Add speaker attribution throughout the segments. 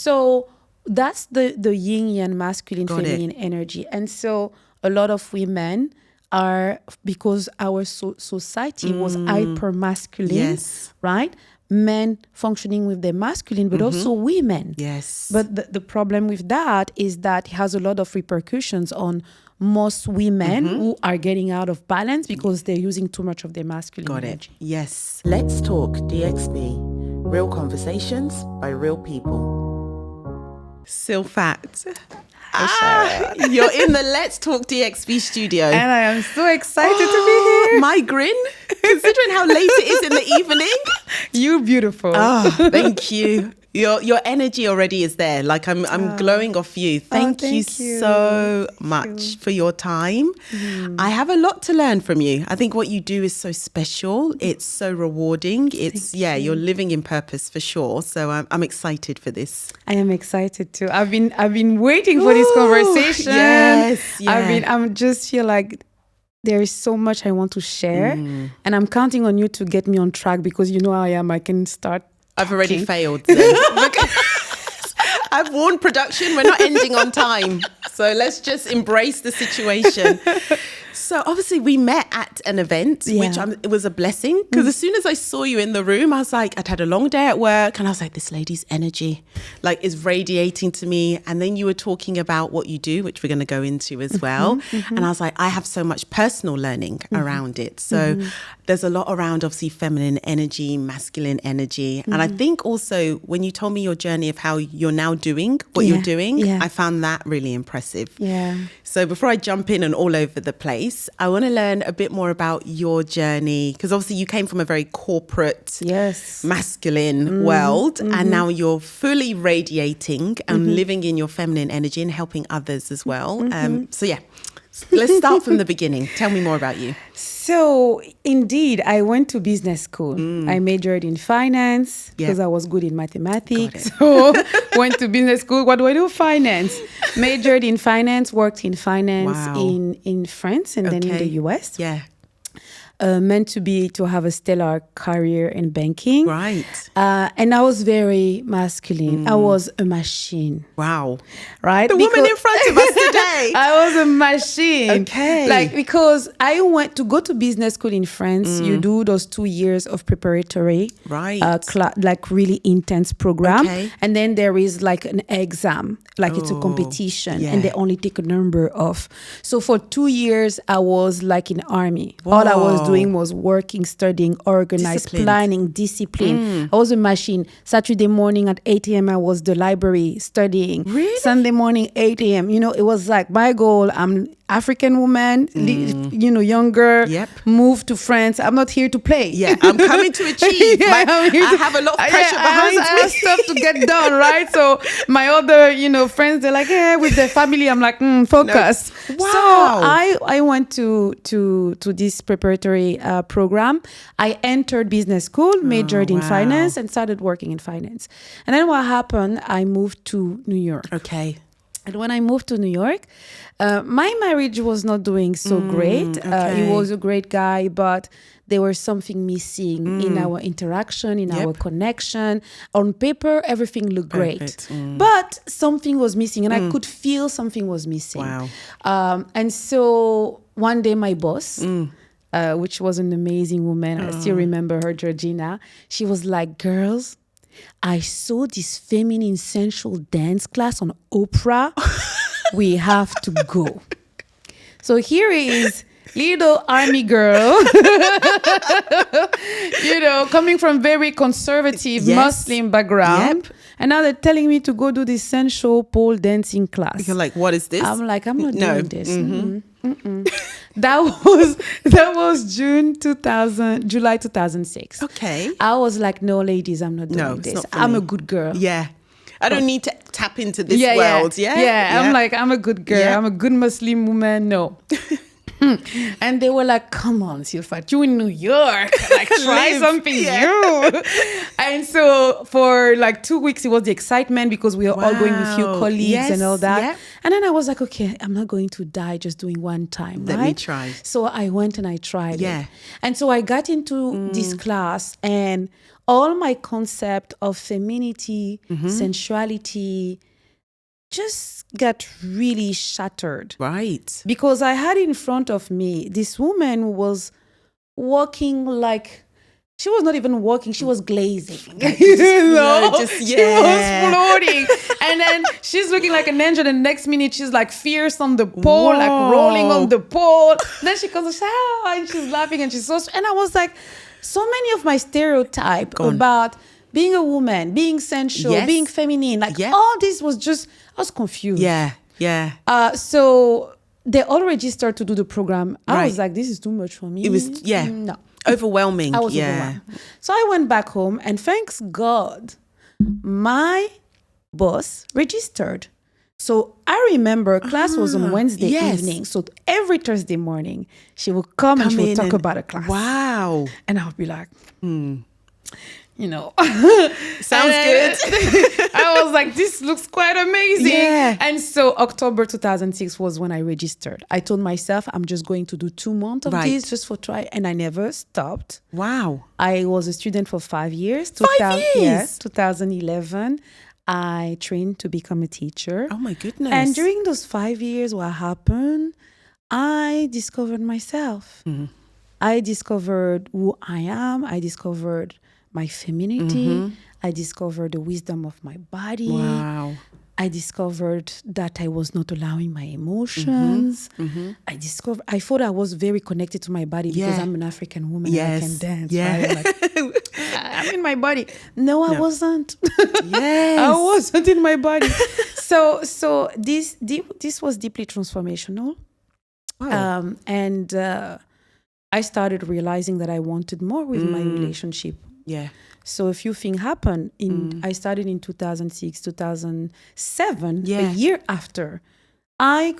Speaker 1: So that's the yin yang, masculine,
Speaker 2: Got
Speaker 1: feminine energy. And so a lot of women are, because our society was hyper masculine,
Speaker 2: Yes.
Speaker 1: right? Men functioning with their masculine, but also women.
Speaker 2: Yes.
Speaker 1: But the problem with that is that it has a lot of repercussions on most women who are getting out of balance because they're using too much of their masculine energy.
Speaker 2: Yes. Let's Talk DXB. Real conversations by real people. Silfath. You're in the Let's Talk DXB studio.
Speaker 1: And I am so excited to be here.
Speaker 2: My grin, considering how late it is in the evening.
Speaker 1: You're beautiful.
Speaker 2: Thank you. Your energy already is there. Like I'm glowing off you. Thank you so much for your time. I have a lot to learn from you. I think what you do is so special. It's so rewarding. You're living in purpose for sure. So I'm excited for this.
Speaker 1: I am excited too. I've been waiting for this conversation.
Speaker 2: Yes. Yeah.
Speaker 1: I'm just feel like there is so much I want to share, and I'm counting on you to get me on track because you know how I am. I can start.
Speaker 2: I've already failed then. I've warned production, we're not ending on time. So let's just embrace the situation. So obviously we met at an event, which it was a blessing because as soon as I saw you in the room, I was like, I'd had a long day at work and I was like, this lady's energy like is radiating to me. And then you were talking about what you do, which we're going to go into as well. And I was like, I have so much personal learning around it. So there's a lot around obviously feminine energy, masculine energy. And I think also when you told me your journey of how you're now doing what you're doing, I found that really impressive.
Speaker 1: Yeah.
Speaker 2: So before I jump in and all over the place, I want to learn a bit more about your journey because obviously you came from a very corporate, masculine world and now you're fully radiating and living in your feminine energy and helping others as well. Let's start from the beginning. Tell me more about you.
Speaker 1: So indeed, I went to business school. I majored in finance because I was good in mathematics. So went to business school. What do I do? Finance. Majored in finance, worked in finance in France and then in the US.
Speaker 2: Yeah.
Speaker 1: Meant to have a stellar career in banking.
Speaker 2: Right.
Speaker 1: And I was very masculine. I was a machine.
Speaker 2: Wow.
Speaker 1: Right?
Speaker 2: The woman in front of us today.
Speaker 1: I was a machine.
Speaker 2: Okay.
Speaker 1: Like, because I went to go to business school in France. You do those 2 years of preparatory.
Speaker 2: Right.
Speaker 1: Like really intense program.
Speaker 2: Okay.
Speaker 1: And then there is like an exam. Like it's a competition. And they only take a number off. So for 2 years, I was like in army.
Speaker 2: Whoa.
Speaker 1: All I was doing was working, studying, organized, planning, discipline. I was a machine. Saturday morning at 8 a.m. I was the library studying.
Speaker 2: Really?
Speaker 1: Sunday morning 8 a.m. You know, it was like my goal. I'm African woman, younger, move to France. I'm not here to play.
Speaker 2: Yeah, I'm coming to achieve. I have a lot of pressure behind me.
Speaker 1: I have stuff to get done, right? So my other, friends, they're like, with their family. I'm like, focus.
Speaker 2: No. Wow.
Speaker 1: So I went to this preparatory program. I entered business school, majored in finance, and started working in finance. And then what happened? I moved to New York.
Speaker 2: Okay.
Speaker 1: And when I moved to New York, my marriage was not doing so great. He was a great guy, but there was something missing in our interaction, in our connection. On paper, everything looked great. But something was missing, and I could feel something was missing.
Speaker 2: Wow.
Speaker 1: And so one day my boss, which was an amazing woman, I still remember her, Georgina, she was like, girls, I saw this feminine sensual dance class on Oprah. We have to go. So here is little army girl, coming from very conservative Muslim background. And now they're telling me to go do this sensual pole dancing class.
Speaker 2: You're like, what is this?
Speaker 1: I'm like, I'm not doing this. That was July 2006.
Speaker 2: Okay.
Speaker 1: I was like, no, ladies, I'm not doing this. I'm a good girl.
Speaker 2: Yeah. I don't need to tap into this world. Yeah.
Speaker 1: I'm like, I'm a good girl. Yeah. I'm a good Muslim woman. No. And they were like, come on, Silfath, you in New York, like try something new. And so for like 2 weeks, it was the excitement because we were all going with few colleagues and all that. Yeah. And then I was like, okay, I'm not going to die just doing one time.
Speaker 2: Let me try.
Speaker 1: So I went and I tried it. And so I got into this class, and all my concept of femininity, sensuality, just got really shattered.
Speaker 2: Right.
Speaker 1: Because I had in front of me this woman who was walking like, she was not even walking, she was glazing. She was floating. And then she's looking like an angel, and the next minute she's like fierce on the pole, like rolling on the pole. Then she comes and she's laughing, and she's and I was like, so many of my stereotype about being a woman, being sensual, being feminine, like all this was just, I was confused. So they all registered to do the program. I was like, this is too much for me.
Speaker 2: It was,
Speaker 1: no.
Speaker 2: Overwhelming.
Speaker 1: I was overwhelmed. So I went back home, and thanks God, my boss registered. So I remember class was on Wednesday evening. So every Thursday morning, she would come and she would talk about a class.
Speaker 2: Wow.
Speaker 1: And I would be like, you know.
Speaker 2: Sounds good.
Speaker 1: I was like, this looks quite amazing.
Speaker 2: Yeah.
Speaker 1: And so October 2006 was when I registered. I told myself, I'm just going to do 2 months of this just for try. And I never stopped.
Speaker 2: Wow.
Speaker 1: I was a student for 5 years.
Speaker 2: 5 years?
Speaker 1: Yes, 2011. I trained to become a teacher.
Speaker 2: Oh my goodness.
Speaker 1: And during those 5 years, what happened? I discovered myself. I discovered who I am. I discovered my femininity. I discovered the wisdom of my body.
Speaker 2: Wow.
Speaker 1: I discovered that I was not allowing my emotions. I thought I was very connected to my body because I'm an African woman and I can dance. Right? Like, I'm in my body. No, I wasn't. I wasn't in my body. So this was deeply transformational.
Speaker 2: Wow.
Speaker 1: And I started realizing that I wanted more with my relationship.
Speaker 2: Yeah.
Speaker 1: So a few things happened. I started in 2006, 2007, a year after. I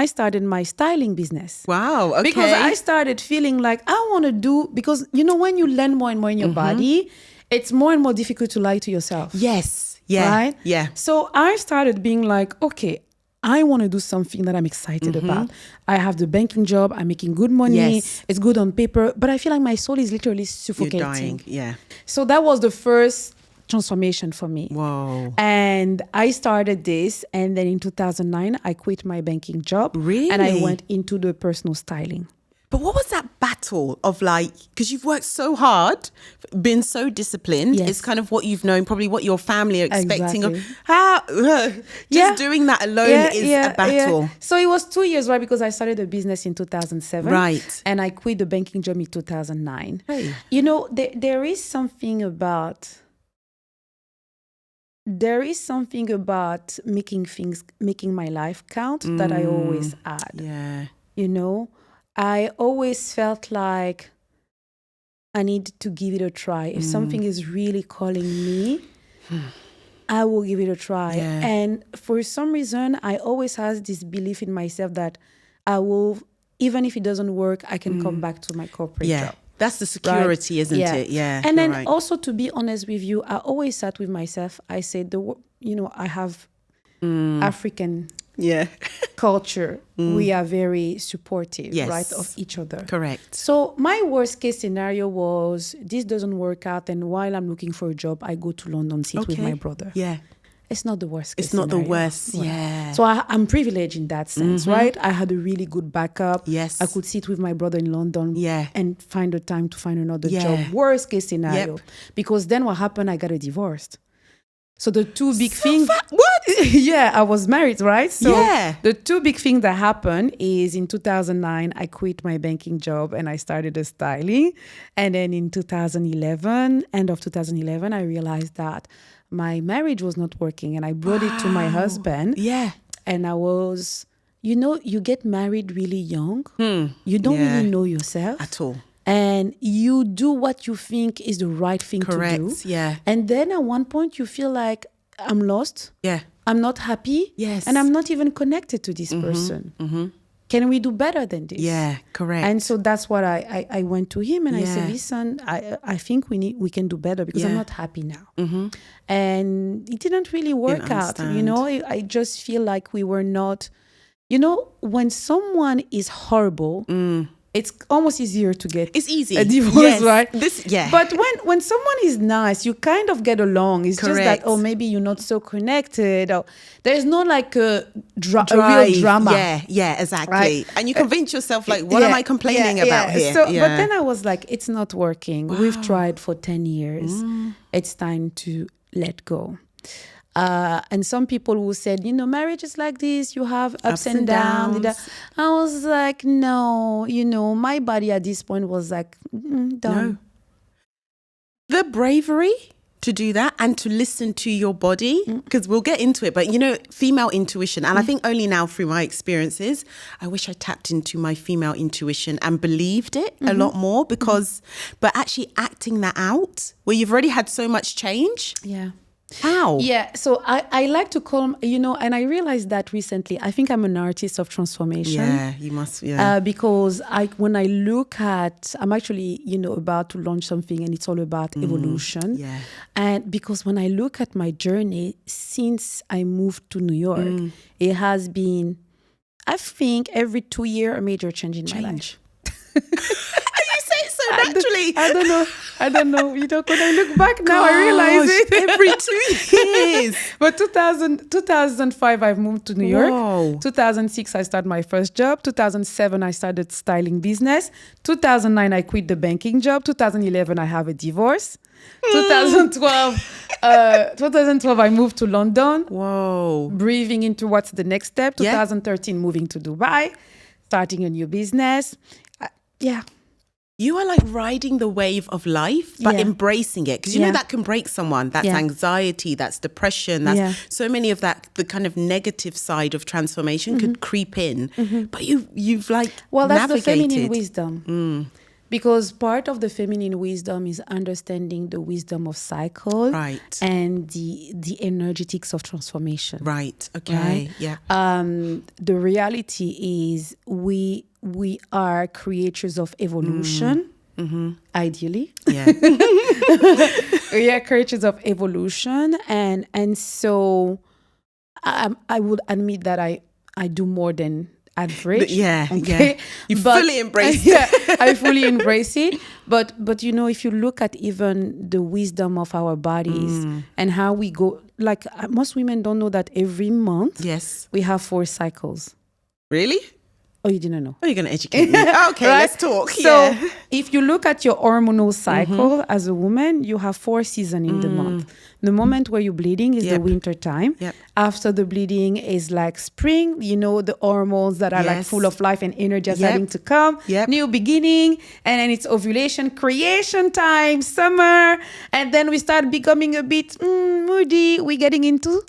Speaker 1: started my styling business.
Speaker 2: Wow, okay.
Speaker 1: Because I started feeling like I want to do, because you know, when you learn more and more in your body, it's more and more difficult to lie to yourself.
Speaker 2: Yes. Yeah.
Speaker 1: Right?
Speaker 2: Yeah.
Speaker 1: So I started being like, okay, I want to do something that I'm excited about. I have the banking job. I'm making good money.
Speaker 2: Yes.
Speaker 1: It's good on paper. But I feel like my soul is literally suffocating.
Speaker 2: You're dying. Yeah.
Speaker 1: So that was the first transformation for me.
Speaker 2: Whoa.
Speaker 1: And I started this. And then in 2009, I quit my banking job.
Speaker 2: Really?
Speaker 1: And I went into the personal styling.
Speaker 2: But what was that battle of, like, because you've worked so hard, been so disciplined.
Speaker 1: Yes.
Speaker 2: It's kind of what you've known, probably what your family are expecting.
Speaker 1: Exactly.
Speaker 2: Just doing that alone is a battle.
Speaker 1: Yeah. So it was 2 years, right? Because I started a business in 2007.
Speaker 2: Right.
Speaker 1: And I quit the banking job in 2009.
Speaker 2: Hey.
Speaker 1: You know, there is something about making my life count that I always add.
Speaker 2: Yeah.
Speaker 1: You know, I always felt like I need to give it a try. If something is really calling me, I will give it a try.
Speaker 2: Yeah.
Speaker 1: And for some reason, I always had this belief in myself that I will, even if it doesn't work, I can come back to my corporate job.
Speaker 2: That's the security, isn't it? Yeah.
Speaker 1: And then also, to be honest with you, I always sat with myself. I said, I have African culture. We are very supportive, right, of each other.
Speaker 2: Correct.
Speaker 1: So my worst case scenario was this doesn't work out, and while I'm looking for a job, I go to London, sit with my brother.
Speaker 2: Yeah.
Speaker 1: It's not the worst case
Speaker 2: It's not
Speaker 1: scenario.
Speaker 2: the worst.
Speaker 1: Right.
Speaker 2: Yeah.
Speaker 1: So I'm privileged in that sense, right? I had a really good backup.
Speaker 2: Yes.
Speaker 1: I could sit with my brother in London and find the time to find another job. Worst case scenario. Because then what happened? I got a divorce. So the two big things.
Speaker 2: What?
Speaker 1: Yeah, I was married, right? So
Speaker 2: Yeah.
Speaker 1: the two big things that happened is in 2009, I quit my banking job and I started a styling. And then in 2011, end of 2011, I realized that my marriage was not working, and I brought it to my husband.
Speaker 2: Yeah.
Speaker 1: And I was, you get married really young. You don't really know yourself.
Speaker 2: At all.
Speaker 1: And you do what you think is the right thing to do.
Speaker 2: Correct. Yeah.
Speaker 1: And then at one point you feel like I'm lost.
Speaker 2: Yeah.
Speaker 1: I'm not happy.
Speaker 2: Yes.
Speaker 1: And I'm not even connected to this person. Can we do better than this?
Speaker 2: Yeah, correct.
Speaker 1: And so that's what I went to him and I said, listen, I think we can do better because I'm not happy now. And it didn't really work out. I just feel like we were not, when someone is horrible, it's almost easier to get
Speaker 2: It's easy.
Speaker 1: a divorce,
Speaker 2: Yes.
Speaker 1: right?
Speaker 2: Yeah.
Speaker 1: But when someone is nice, you kind of get along. It's just that,
Speaker 2: Correct.
Speaker 1: maybe you're not so connected, or there's no like a real
Speaker 2: Drive.
Speaker 1: drama.
Speaker 2: Yeah, exactly.
Speaker 1: Right.
Speaker 2: And you convince yourself, like, what am I complaining about here?
Speaker 1: So, but then I was like, it's not working. We've tried for 10 years. It's time to let go. And some people who said, marriage is like this, you have ups and downs. I was like, no, my body at this point was like, done.
Speaker 2: No. The bravery to do that and to listen to your body, because we'll get into it, but female intuition. And I think only now through my experiences, I wish I tapped into my female intuition and believed it a lot more, because, but actually acting that out where you've already had so much change.
Speaker 1: Yeah.
Speaker 2: How?
Speaker 1: Yeah, so I like to call, and I realized that recently. I think I'm an artist of transformation.
Speaker 2: Yeah, you must, yeah.
Speaker 1: Because when I look at, I'm actually, about to launch something, and it's all about evolution.
Speaker 2: Yeah.
Speaker 1: And because when I look at my journey since I moved to New York, it has been, I think, every 2 years, a major change in my life.
Speaker 2: Naturally.
Speaker 1: I don't know. When I look back now, I realize it.
Speaker 2: Every 2 years.
Speaker 1: But 2005, I moved to New York.
Speaker 2: Whoa.
Speaker 1: 2006, I started my first job. 2007, I started styling business. 2009, I quit the banking job. 2011, I have a divorce. 2012, I moved to London.
Speaker 2: Whoa.
Speaker 1: Breathing into what's the next step.
Speaker 2: Yeah.
Speaker 1: 2013, moving to Dubai, starting a new business. Yeah.
Speaker 2: You are like riding the wave of life, but embracing it. Because you know that can break someone. That's anxiety, that's depression, that's so many of that, the kind of negative side of transformation could creep in. But you've like
Speaker 1: that's
Speaker 2: navigated.
Speaker 1: the feminine wisdom. Because part of the feminine wisdom is understanding the wisdom of cycle,
Speaker 2: right,
Speaker 1: and the energetics of transformation.
Speaker 2: Right. Okay. Right? Yeah.
Speaker 1: The reality is we are creatures of evolution, ideally.
Speaker 2: Yeah.
Speaker 1: We are creatures of evolution, and so I would admit that I do more than average.
Speaker 2: Okay. You fully embrace it.
Speaker 1: I fully embrace it. But if you look at even the wisdom of our bodies and how we go, like most women don't know that every month we have 4 cycles.
Speaker 2: Really?
Speaker 1: Oh, you didn't know?
Speaker 2: Oh, you're going to educate me. Okay,
Speaker 1: right?
Speaker 2: Let's talk.
Speaker 1: So if you look at your hormonal cycle as a woman, you have 4 seasons in the month. The moment where you're bleeding is the winter time. After the bleeding is like spring, the hormones that are like full of life and energy are starting to come. New beginning. And then it's ovulation, creation time, summer. And then we start becoming a bit moody. We're getting into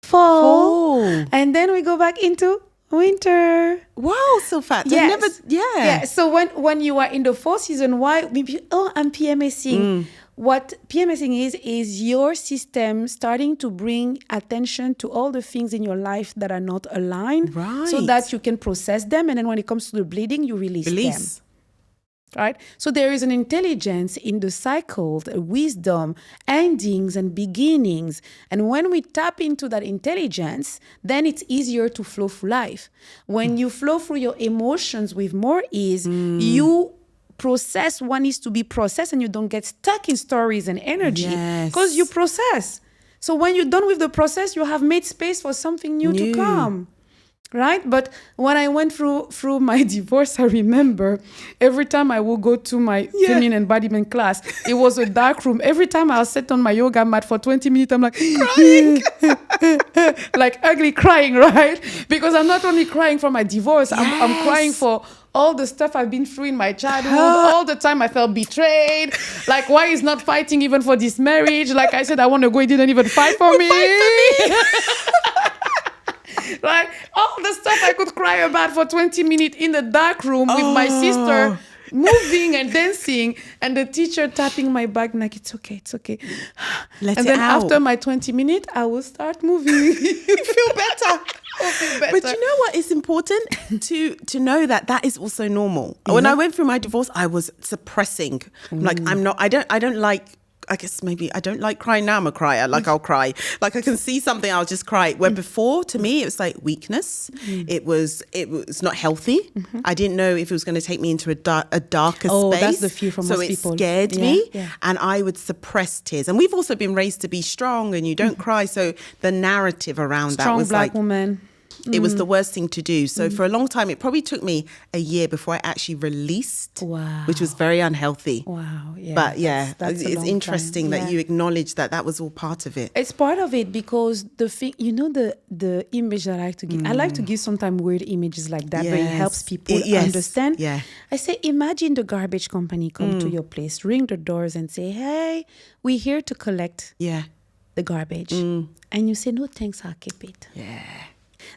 Speaker 1: fall. And then we go back into winter.
Speaker 2: Wow, Silfath.
Speaker 1: Yes. Yeah. So when you are in the 4th season, why maybe I'm PMSing. What PMSing is your system starting to bring attention to all the things in your life that are not aligned, so that you can process them, and then when it comes to the bleeding, you release them. Right? So there is an intelligence in the cycle, a wisdom, endings and beginnings. And when we tap into that intelligence, then it's easier to flow through life. When you flow through your emotions with more ease, you process what needs to be processed, and you don't get stuck in stories and energy because you process. So when you're done with the process, you have made space for something new to come. Right? But when I went through my divorce, I remember every time I would go to my feminine embodiment class, it was a dark room. Every time I was sat on my yoga mat for 20 minutes, I'm like crying, like ugly crying, right? Because I'm not only crying for my divorce, I'm crying for all the stuff I've been through in my childhood, all the time I felt betrayed. Like, why is not fighting even for this marriage? Like I said, I want to go, he didn't even fight for me. Like, all the stuff I could cry about for 20 minutes in the dark room with my sister moving and dancing, and the teacher tapping my back like, it's okay.
Speaker 2: Let
Speaker 1: and
Speaker 2: it
Speaker 1: then
Speaker 2: out.
Speaker 1: After my 20 minutes, I will start moving. You feel better.
Speaker 2: But you know what is important? to know that is also normal. When I went through my divorce, I was suppressing. I'm like, I don't like I guess maybe I don't like crying now. I'm a crier. Like I'll cry. Like I can see something, I'll just cry. Where before, to me, it was like weakness. It was not healthy. I didn't know if it was going to take me into a darker space.
Speaker 1: That's the fear from most people.
Speaker 2: So it scared me,
Speaker 1: Yeah.
Speaker 2: and I would suppress tears. And we've also been raised to be strong, and you don't cry. So the narrative around that was
Speaker 1: Black
Speaker 2: like
Speaker 1: woman.
Speaker 2: It was the worst thing to do. So for a long time, it probably took me a year before I actually released, which was very unhealthy.
Speaker 1: Wow. Yeah.
Speaker 2: But yeah,
Speaker 1: that's a
Speaker 2: it's
Speaker 1: long
Speaker 2: interesting
Speaker 1: time.
Speaker 2: that you acknowledge that was all part of it.
Speaker 1: It's part of it because the thing, the image that I like to give, I like to give sometimes weird images like that, where it helps people understand.
Speaker 2: Yeah.
Speaker 1: I say, imagine the garbage company come to your place, ring the doors and say, hey, we're here to collect the garbage. And you say, no, thanks, I'll keep it.
Speaker 2: Yeah.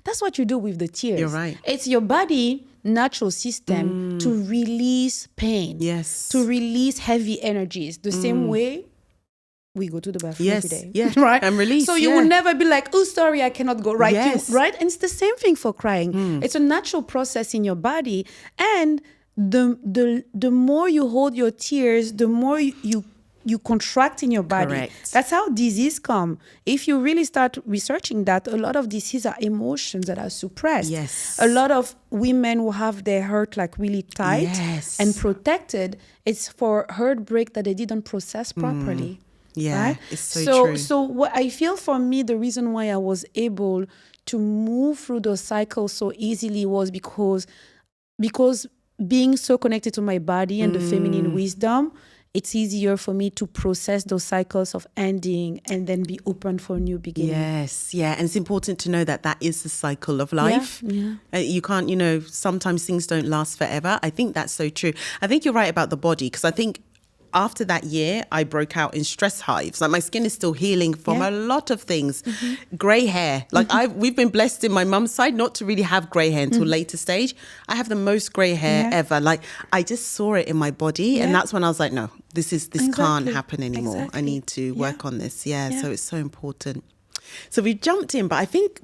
Speaker 1: That's what you do with the tears.
Speaker 2: You're right.
Speaker 1: It's your body natural system to release pain.
Speaker 2: Yes.
Speaker 1: To release heavy energies. The same way we go to the bathroom every day.
Speaker 2: Yeah.
Speaker 1: Right?
Speaker 2: And release.
Speaker 1: So you will never be like, oh, sorry, I cannot go. Right?
Speaker 2: Yes.
Speaker 1: Right? And it's the same thing for crying. It's a natural process in your body. And the more you hold your tears, the more you contract in your body.
Speaker 2: Correct.
Speaker 1: That's how disease come. If you really start researching that, a lot of disease are emotions that are suppressed.
Speaker 2: Yes.
Speaker 1: A lot of women who have their heart like really tight and protected, it's for heartbreak that they didn't process properly.
Speaker 2: Yeah,
Speaker 1: right?
Speaker 2: it's so true.
Speaker 1: So what I feel for me, the reason why I was able to move through those cycles so easily was because being so connected to my body and the feminine wisdom, it's easier for me to process those cycles of ending and then be open for a new beginning.
Speaker 2: Yes, yeah. And it's important to know that is the cycle of life.
Speaker 1: Yeah.
Speaker 2: You can't, sometimes things don't last forever. I think that's so true. I think you're right about the body, because I think after that year, I broke out in stress hives. Like my skin is still healing from a lot of things. Grey hair. Like we've been blessed in my mum's side not to really have grey hair until later stage. I have the most grey hair ever. Like I just saw it in my body, and that's when I was like, no, this can't happen anymore.
Speaker 1: Exactly.
Speaker 2: I need to work on this. So it's so important. So we've jumped in, but I think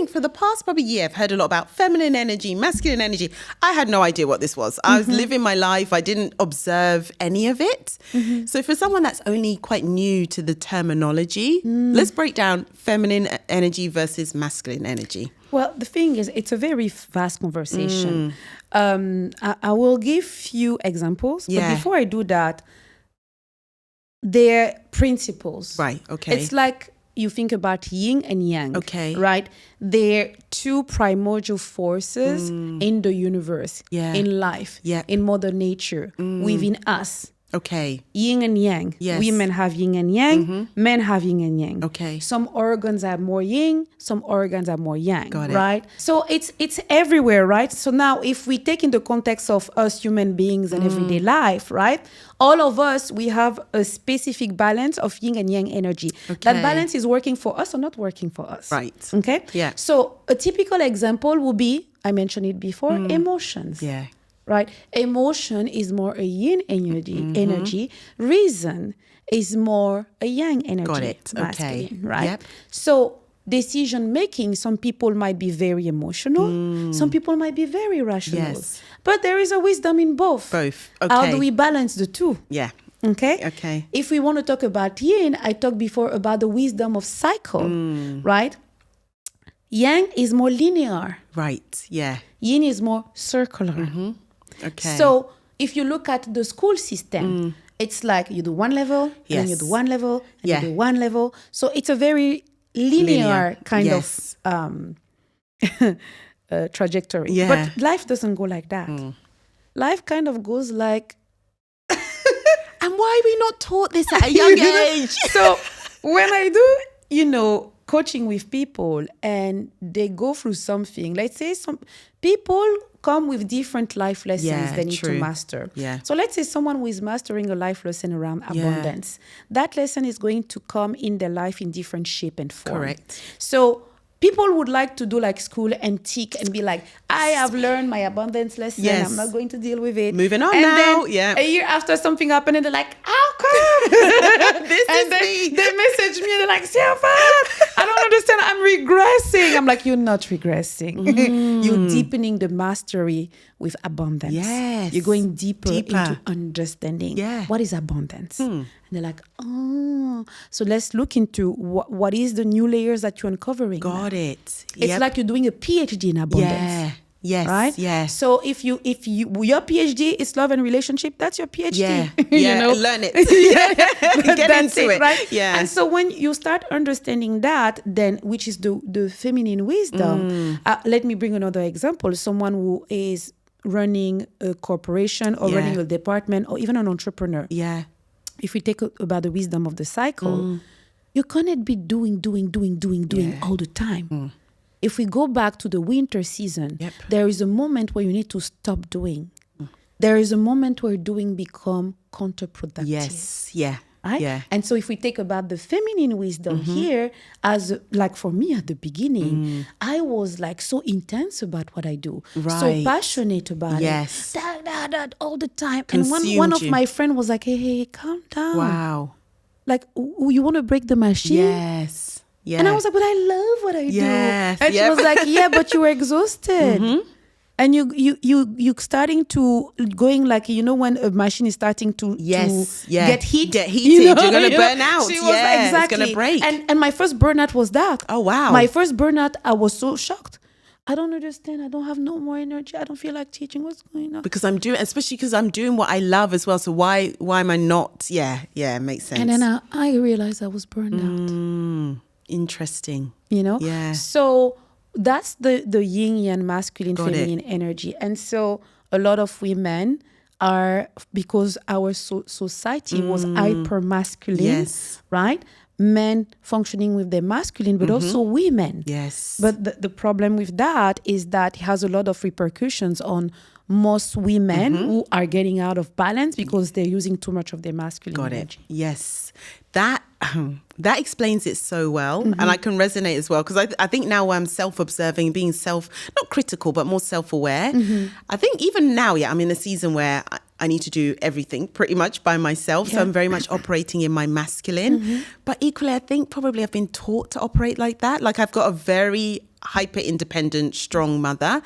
Speaker 2: for the past probably year, I've heard a lot about feminine energy, masculine energy. I had no idea what this was. I was living my life. I didn't observe any of it. So for someone that's only quite new to the terminology, let's break down feminine energy versus masculine energy.
Speaker 1: Well, the thing is, it's a very vast conversation. I will give few examples, but before I do that, they're principles.
Speaker 2: Right, okay.
Speaker 1: It's like you think about yin and yang.
Speaker 2: Okay.
Speaker 1: Right? They're two primordial forces in the universe, in life, in Mother Nature, within us.
Speaker 2: Okay.
Speaker 1: Yin and yang.
Speaker 2: Yes.
Speaker 1: Women have yin and yang. Men have yin and yang.
Speaker 2: Okay.
Speaker 1: Some organs are more yin. Some organs are more yang.
Speaker 2: Got it.
Speaker 1: Right? So it's everywhere, right? So now if we take in the context of us human beings and everyday life, right? All of us, we have a specific balance of yin and yang energy.
Speaker 2: Okay.
Speaker 1: That balance is working for us or not working for us.
Speaker 2: Right.
Speaker 1: Okay?
Speaker 2: Yeah.
Speaker 1: So a typical example would be, I mentioned it before, emotions.
Speaker 2: Yeah.
Speaker 1: Right? Emotion is more a yin energy. Reason is more a yang energy.
Speaker 2: Got it.
Speaker 1: Masculine,
Speaker 2: Okay.
Speaker 1: right?
Speaker 2: Yep.
Speaker 1: So decision making, some people might be very emotional. Some people might be very rational.
Speaker 2: Yes.
Speaker 1: But there is a wisdom in both.
Speaker 2: Both.
Speaker 1: How
Speaker 2: Okay.
Speaker 1: do we balance the two?
Speaker 2: Yeah.
Speaker 1: Okay.
Speaker 2: Okay.
Speaker 1: If we want to talk about yin, I talked before about the wisdom of cycle, right? Yang is more linear.
Speaker 2: Right. Yeah.
Speaker 1: Yin is more circular.
Speaker 2: Okay.
Speaker 1: So if you look at the school system, it's like you do one level, and then you do one level, and you do one level. So it's a very linear kind of trajectory.
Speaker 2: Yeah.
Speaker 1: But life doesn't go like that. Life kind of goes like...
Speaker 2: And why are we not taught this at a young age?
Speaker 1: So when I do, coaching with people and they go through something, let's say some people come with different life lessons they need to master.
Speaker 2: Yeah.
Speaker 1: So let's say someone who is mastering a life lesson around abundance. That lesson is going to come in their life in different shape and form.
Speaker 2: Correct.
Speaker 1: So people would like to do like school and tick and be like, I have learned my abandonance lesson.
Speaker 2: Yes.
Speaker 1: I'm not going to deal with it.
Speaker 2: Moving on
Speaker 1: and
Speaker 2: now.
Speaker 1: Then a year after something happened, and they're like, how come?
Speaker 2: This
Speaker 1: and
Speaker 2: is me.
Speaker 1: they message me and they're like, Silfath, I don't understand. I'm regressing. I'm like, you're not regressing. You're deepening the mastery with abundance.
Speaker 2: Yes.
Speaker 1: You're going deeper into understanding what is abundance. And they're like, oh, so let's look into what is the new layers that you're uncovering.
Speaker 2: Got it.
Speaker 1: It's like you're doing a PhD in abundance.
Speaker 2: Yeah. Yes.
Speaker 1: Right?
Speaker 2: Yeah.
Speaker 1: So if your PhD is love and relationship, that's your PhD.
Speaker 2: Yeah.
Speaker 1: You know?
Speaker 2: Learn it.
Speaker 1: Get into it. Right?
Speaker 2: Yeah.
Speaker 1: And so when you start understanding that, then which is the feminine wisdom. Let me bring another example. Someone who is running a corporation or running a department or even an entrepreneur.
Speaker 2: Yeah.
Speaker 1: If we take about the wisdom of the cycle, you cannot be doing all the time. If we go back to the winter season, there is a moment where you need to stop doing. There is a moment where doing become counterproductive.
Speaker 2: Yes. Yeah.
Speaker 1: Right?
Speaker 2: Yeah.
Speaker 1: And so if we take about the feminine wisdom here, as like for me at the beginning, I was like so intense about what I do. So passionate about it. That all the time.
Speaker 2: Consumed
Speaker 1: and one of
Speaker 2: you.
Speaker 1: my friends was like, hey, calm down.
Speaker 2: Wow.
Speaker 1: Like, you want to break the machine?
Speaker 2: Yes. Yeah.
Speaker 1: And I was like, but I love what I do. And she was like, yeah, but you were exhausted. And you starting to going like, you know, when a machine is starting to get heated,
Speaker 2: you're going to burn out.
Speaker 1: She was exactly.
Speaker 2: It's going to break.
Speaker 1: And my first burnout was that.
Speaker 2: Oh, wow.
Speaker 1: My first burnout, I was so shocked. I don't understand. I don't have no more energy. I don't feel like teaching. What's going on?
Speaker 2: Especially because I'm doing what I love as well. So why am I not? Yeah, makes sense.
Speaker 1: And then I realized I was burned out.
Speaker 2: Interesting.
Speaker 1: You know?
Speaker 2: Yeah.
Speaker 1: So that's the yin yang masculine, feminine energy. And so a lot of women are, because our society was hyper masculine, right? Men functioning with their masculine, but also women.
Speaker 2: Yes.
Speaker 1: But the problem with that is that it has a lot of repercussions on most women who are getting out of balance because they're using too much of their masculine energy.
Speaker 2: Yes. That explains it so well. And I can resonate as well because I think now I'm self-observing, being not critical, but more self-aware. I think even now, I'm in a season where I need to do everything pretty much by myself. So I'm very much operating in my masculine. But equally, I think probably I've been taught to operate like that. Like I've got a very hyper independent, strong mother,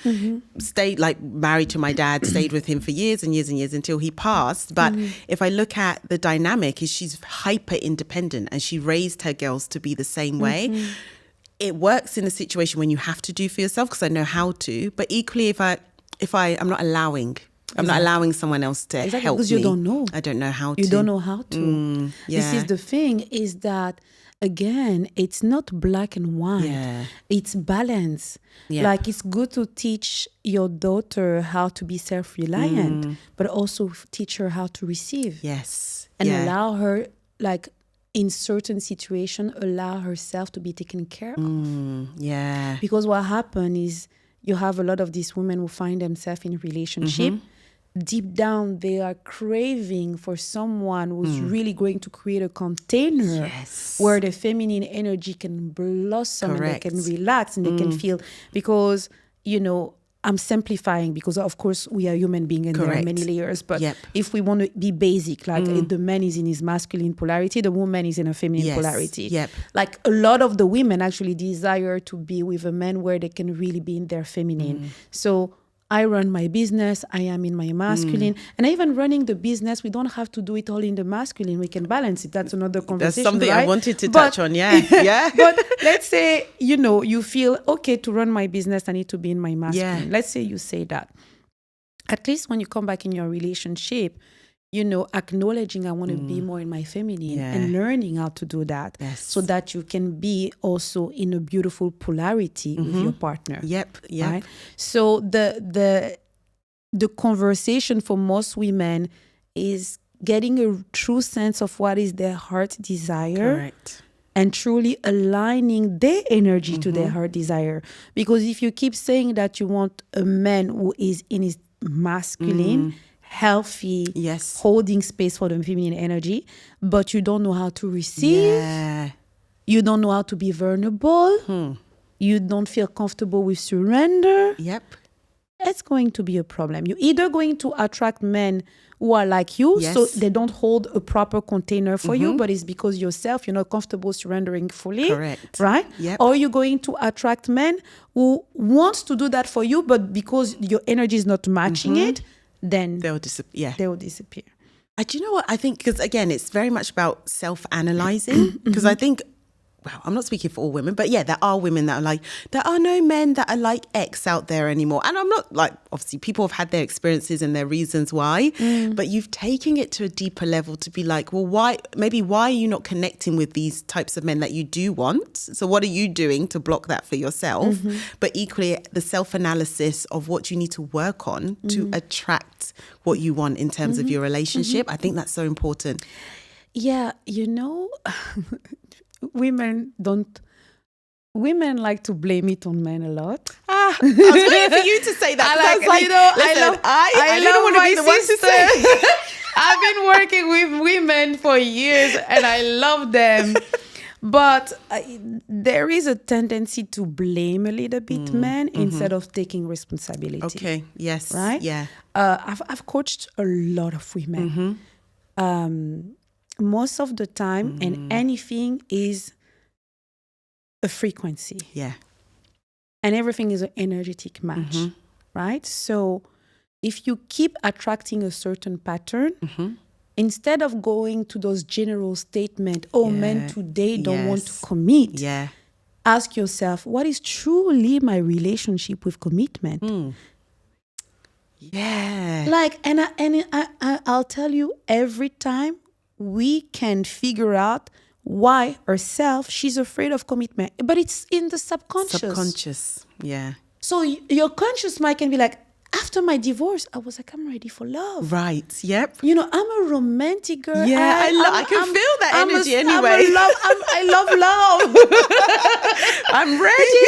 Speaker 2: stayed like married to my dad, stayed with him for years and years and years until he passed. But if I look at the dynamic, is she's hyper independent and she raised her girls to be the same way. It works in a situation when you have to do for yourself because I know how to. But equally, if I'm not allowing. I'm not allowing someone else to help
Speaker 1: because
Speaker 2: me.
Speaker 1: You don't know.
Speaker 2: I don't know how to.
Speaker 1: You don't know how to. This is the thing, is that, again, it's not black and white. It's balance. Like it's good to teach your daughter how to be self-reliant, but also teach her how to receive. And allow her, like, in certain situations, allow herself to be taken care of. Because what happens is you have a lot of these women who find themselves in a relationship. Deep down, they are craving for someone who's really going to create a container where the feminine energy can blossom and they can relax and they can feel. Because, you know, I'm simplifying because, of course, we are human beings and there are many layers. But if we want to be basic, like the man is in his masculine polarity, the woman is in a feminine polarity. Like a lot of the women actually desire to be with a man where they can really be in their feminine. So I run my business, I am in my masculine. And even running the business, we don't have to do it all in the masculine. We can balance it. That's another conversation.
Speaker 2: That's something I wanted to touch on,
Speaker 1: But let's say, you know, you feel, okay, to run my business, I need to be in my masculine. Let's say you say that. At least when you come back in your relationship, you know, acknowledging I want to be more in my feminine and learning how to do that so that you can be also in a beautiful polarity with your partner. Right? So the conversation for most women is getting a true sense of what is their heart desire and truly aligning their energy to their heart desire. Because if you keep saying that you want a man who is in his masculine, healthy, holding space for the feminine energy, but you don't know how to receive, you don't know how to be vulnerable, you don't feel comfortable with surrender, it's going to be a problem. You're either going to attract men who are like you,
Speaker 2: Yes.
Speaker 1: so they don't hold a proper container for you, but it's because yourself, you're not comfortable surrendering fully.
Speaker 2: Correct.
Speaker 1: Right?
Speaker 2: Yep.
Speaker 1: Or you're going to attract men who want to do that for you, but because your energy is not matching it, then
Speaker 2: They'll disappear.
Speaker 1: they will disappear.
Speaker 2: Do you know what I think? Because again, it's very much about self-analyzing. Because I think, well, I'm not speaking for all women, but yeah, there are women that are like, there are no men that are like X out there anymore. And I'm not like, obviously people have had their experiences and their reasons why, but you've taken it to a deeper level to be like, well, why are you not connecting with these types of men that you do want? So what are you doing to block that for yourself? But equally the self-analysis of what you need to work on to attract what you want in terms of your relationship. I think that's so important.
Speaker 1: Yeah, women like to blame it on men a lot.
Speaker 2: I was waiting for you to say that. I don't want to be the one to say.
Speaker 1: I've been working with women for years and I love them. But there is a tendency to blame a little bit men instead of taking responsibility.
Speaker 2: Okay, yes.
Speaker 1: Right?
Speaker 2: Yeah.
Speaker 1: I've coached a lot of women. Most of the time, and anything is a frequency.
Speaker 2: Yeah.
Speaker 1: And everything is an energetic match, right? So if you keep attracting a certain pattern, instead of going to those general statements, men today don't want to commit, ask yourself, what is truly my relationship with commitment?
Speaker 2: Yeah.
Speaker 1: Like, and I'll tell you, every time we can figure out why herself, she's afraid of commitment. But it's in the subconscious.
Speaker 2: Subconscious, yeah.
Speaker 1: So your conscious mind can be like, after my divorce, I was like, I'm ready for love.
Speaker 2: Right, yep.
Speaker 1: I'm a romantic girl.
Speaker 2: Yeah, I can feel that energy anyway.
Speaker 1: I love love.
Speaker 2: I'm ready.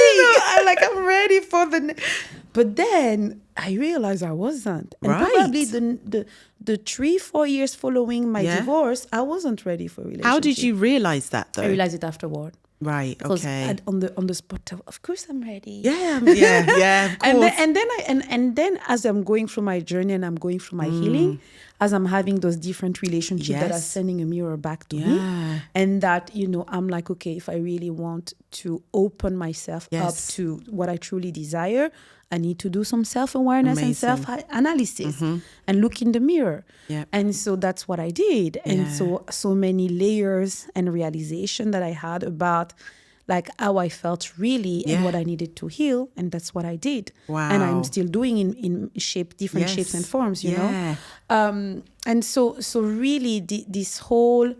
Speaker 1: I'm ready for the... But then I realized I wasn't. And probably the 3-4 years following my divorce, I wasn't ready for a relationship.
Speaker 2: How did you realize that though?
Speaker 1: I realized it afterward.
Speaker 2: Right, okay.
Speaker 1: Because on the spot, of course I'm ready.
Speaker 2: Yeah, of course.
Speaker 1: And then as I'm going through my journey and I'm going through my healing, as I'm having those different relationships that are sending a mirror back to me, and that, I'm like, okay, if I really want to open myself up to what I truly desire, I need to do some self-awareness and self-analysis and look in the mirror.
Speaker 2: Yep.
Speaker 1: And so that's what I did. And so many layers and realization that I had about like how I felt really and what I needed to heal. And that's what I did.
Speaker 2: Wow.
Speaker 1: And I'm still doing in different shapes and forms, you know. And so really this whole...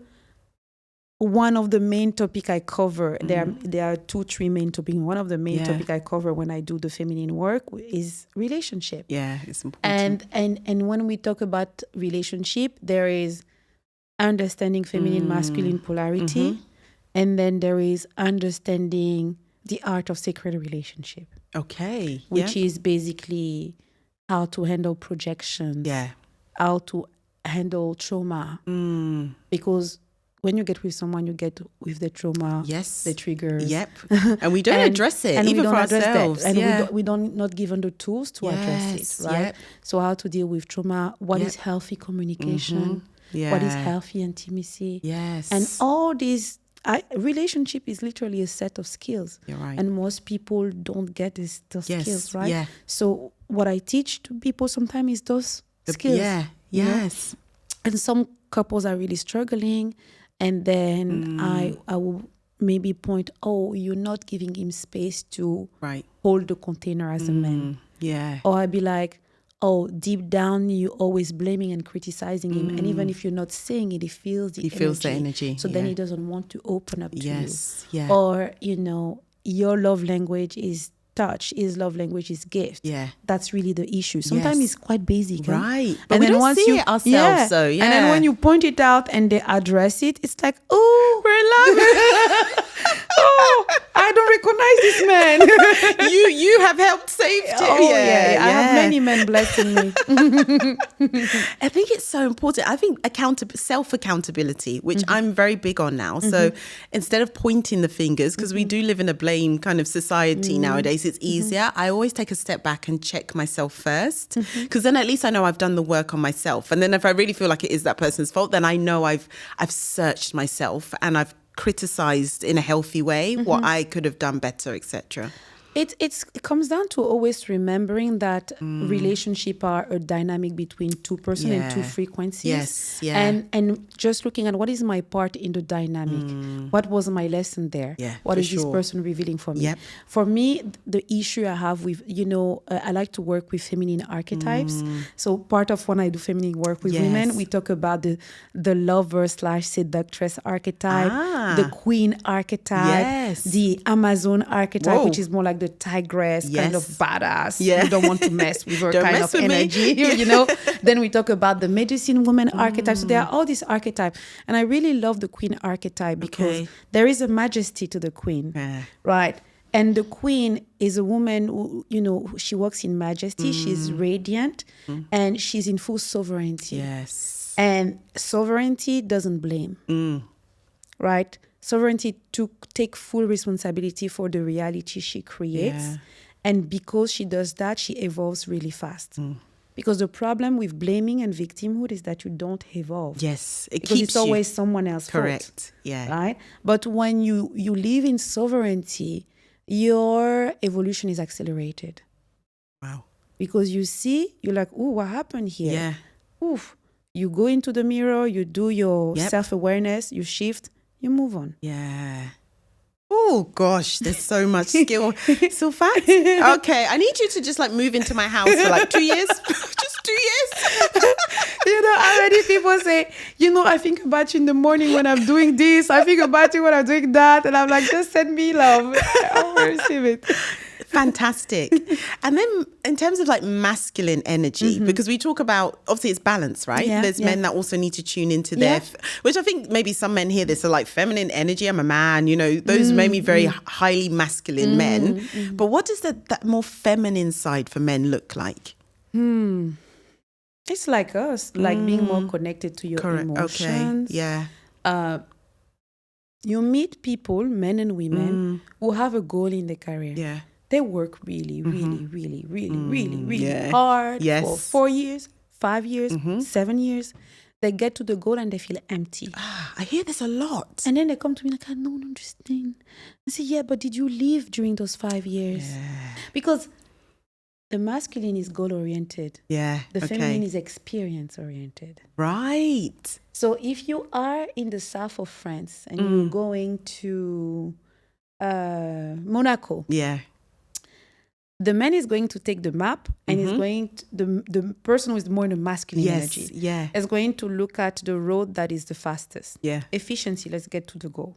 Speaker 1: One of the main topic I cover, there are 2-3 main topics. One of the main topic I cover when I do the feminine work is relationship.
Speaker 2: Yeah, it's important.
Speaker 1: And when we talk about relationship, there is understanding feminine, masculine polarity, and then there is understanding the art of sacred relationship.
Speaker 2: Okay.
Speaker 1: Which is basically how to handle projection.
Speaker 2: Yeah.
Speaker 1: How to handle trauma. Because when you get with someone, you get with the trauma, the triggers.
Speaker 2: Yep. And we don't address it, even for ourselves.
Speaker 1: And we don't not given the tools to address it, right? Yep. So how to deal with trauma, what is healthy communication, what is healthy intimacy.
Speaker 2: Yes.
Speaker 1: And all these, relationship is literally a set of skills.
Speaker 2: You're right.
Speaker 1: And most people don't get those skills, right?
Speaker 2: Yeah.
Speaker 1: So what I teach to people sometimes is those skills.
Speaker 2: Yeah, yes.
Speaker 1: And some couples are really struggling. And then I will maybe point, you're not giving him space to hold the container as a man.
Speaker 2: Yeah.
Speaker 1: Or I'd be like, deep down, you're always blaming and criticizing him. And even if you're not saying it, he feels the energy. He feels the energy. So then he doesn't want to open up to you.
Speaker 2: Yeah.
Speaker 1: Or, your love language is touch, his love language is gift.
Speaker 2: Yeah.
Speaker 1: That's really the issue. Sometimes it's quite basic.
Speaker 2: Right. But we don't see it ourselves, so
Speaker 1: And then when you point it out and they address it, it's like, we're in love. I don't recognize this man.
Speaker 2: you have helped save too.
Speaker 1: I have many men blessing me.
Speaker 2: I think it's so important. I think self-accountability, which I'm very big on now. So instead of pointing the fingers, because we do live in a blame kind of society nowadays, ways it's easier. I always take a step back and check myself first, because then at least I know I've done the work on myself. And then if I really feel like it is that person's fault, then I know I've searched myself and I've criticized in a healthy way what I could have done better, etc.
Speaker 1: It comes down to always remembering that relationship are a dynamic between two persons and two frequencies.
Speaker 2: Yes, yeah.
Speaker 1: And just looking at what is my part in the dynamic. What was my lesson there?
Speaker 2: Yeah,
Speaker 1: what
Speaker 2: for
Speaker 1: is this
Speaker 2: sure.
Speaker 1: person revealing for me?
Speaker 2: Yep.
Speaker 1: For me, the issue I have with, I like to work with feminine archetypes. So part of when I do feminine work with women, we talk about the lover/seductress archetype, the queen archetype, the Amazon archetype, which is more like the tigress, kind of badass. You don't want to mess with her kind of energy, Then we talk about the medicine woman archetype. So there are all these archetypes. And I really love the queen archetype because there is a majesty to the queen, right? And the queen is a woman who, she walks in majesty. She's radiant and she's in full sovereignty.
Speaker 2: Yes.
Speaker 1: And sovereignty doesn't blame, right? Sovereignty to take full responsibility for the reality she creates. And because she does that, she evolves really fast. Because the problem with blaming and victimhood is that you don't evolve.
Speaker 2: Yes,
Speaker 1: because it's always someone else's fault.
Speaker 2: Correct, yeah.
Speaker 1: Right? But when you live in sovereignty, your evolution is accelerated.
Speaker 2: Wow.
Speaker 1: Because you're like, ooh, what happened here?
Speaker 2: Yeah.
Speaker 1: Oof. You go into the mirror, you do your self-awareness, you shift, you move on.
Speaker 2: Yeah. Oh, gosh, there's so much skill. Silfath, okay, I need you to just move into my house for 2 years. Just 2 years.
Speaker 1: Already people say, I think about you in the morning when I'm doing this. I think about you when I'm doing that. And I'm like, just send me love. I will receive it.
Speaker 2: Fantastic. And then in terms of masculine energy, because we talk about, obviously it's balance, right? There's men that also need to tune into their, which I think maybe some men hear this are feminine energy. I'm a man, those made me very highly masculine men. But what does that more feminine side for men look like?
Speaker 1: It's like us, being more connected to your emotions.
Speaker 2: Okay. Yeah.
Speaker 1: You meet people, men and women, who have a goal in their career.
Speaker 2: Yeah.
Speaker 1: They work really, really, really, really, really, really hard for 4 years, 5 years, 7 years. They get to the goal and they feel empty.
Speaker 2: I hear this a lot.
Speaker 1: And then they come to me I don't understand. I say, yeah, but did you live during those 5 years?
Speaker 2: Yeah.
Speaker 1: Because the masculine is goal-oriented.
Speaker 2: Yeah.
Speaker 1: The feminine is experience-oriented.
Speaker 2: Right.
Speaker 1: So if you are in the south of France and you're going to Monaco, the man is going to take the map and is going to, the person with more in the masculine energy is going to look at the road that is the fastest. Efficiency, let's get to the goal.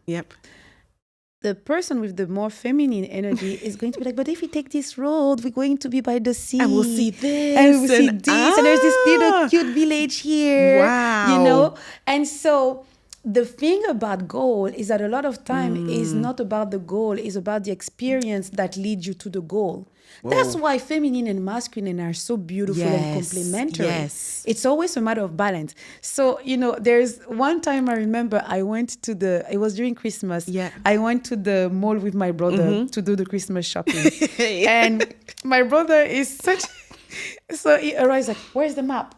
Speaker 1: The person with the more feminine energy is going to be like, but if we take this road, we're going to be by the sea.
Speaker 2: And we'll see this.
Speaker 1: And we'll see this. And there's this little cute village here.
Speaker 2: Wow.
Speaker 1: And so the thing about goal is that a lot of time is not about the goal, it's about the experience that leads you to the goal. Whoa. That's why feminine and masculine are so beautiful and complementary. It's always a matter of balance. So, there's one time I remember I went to it was during Christmas. I went to the mall with my brother to do the Christmas shopping. And my brother is so he arrives like, where's the map?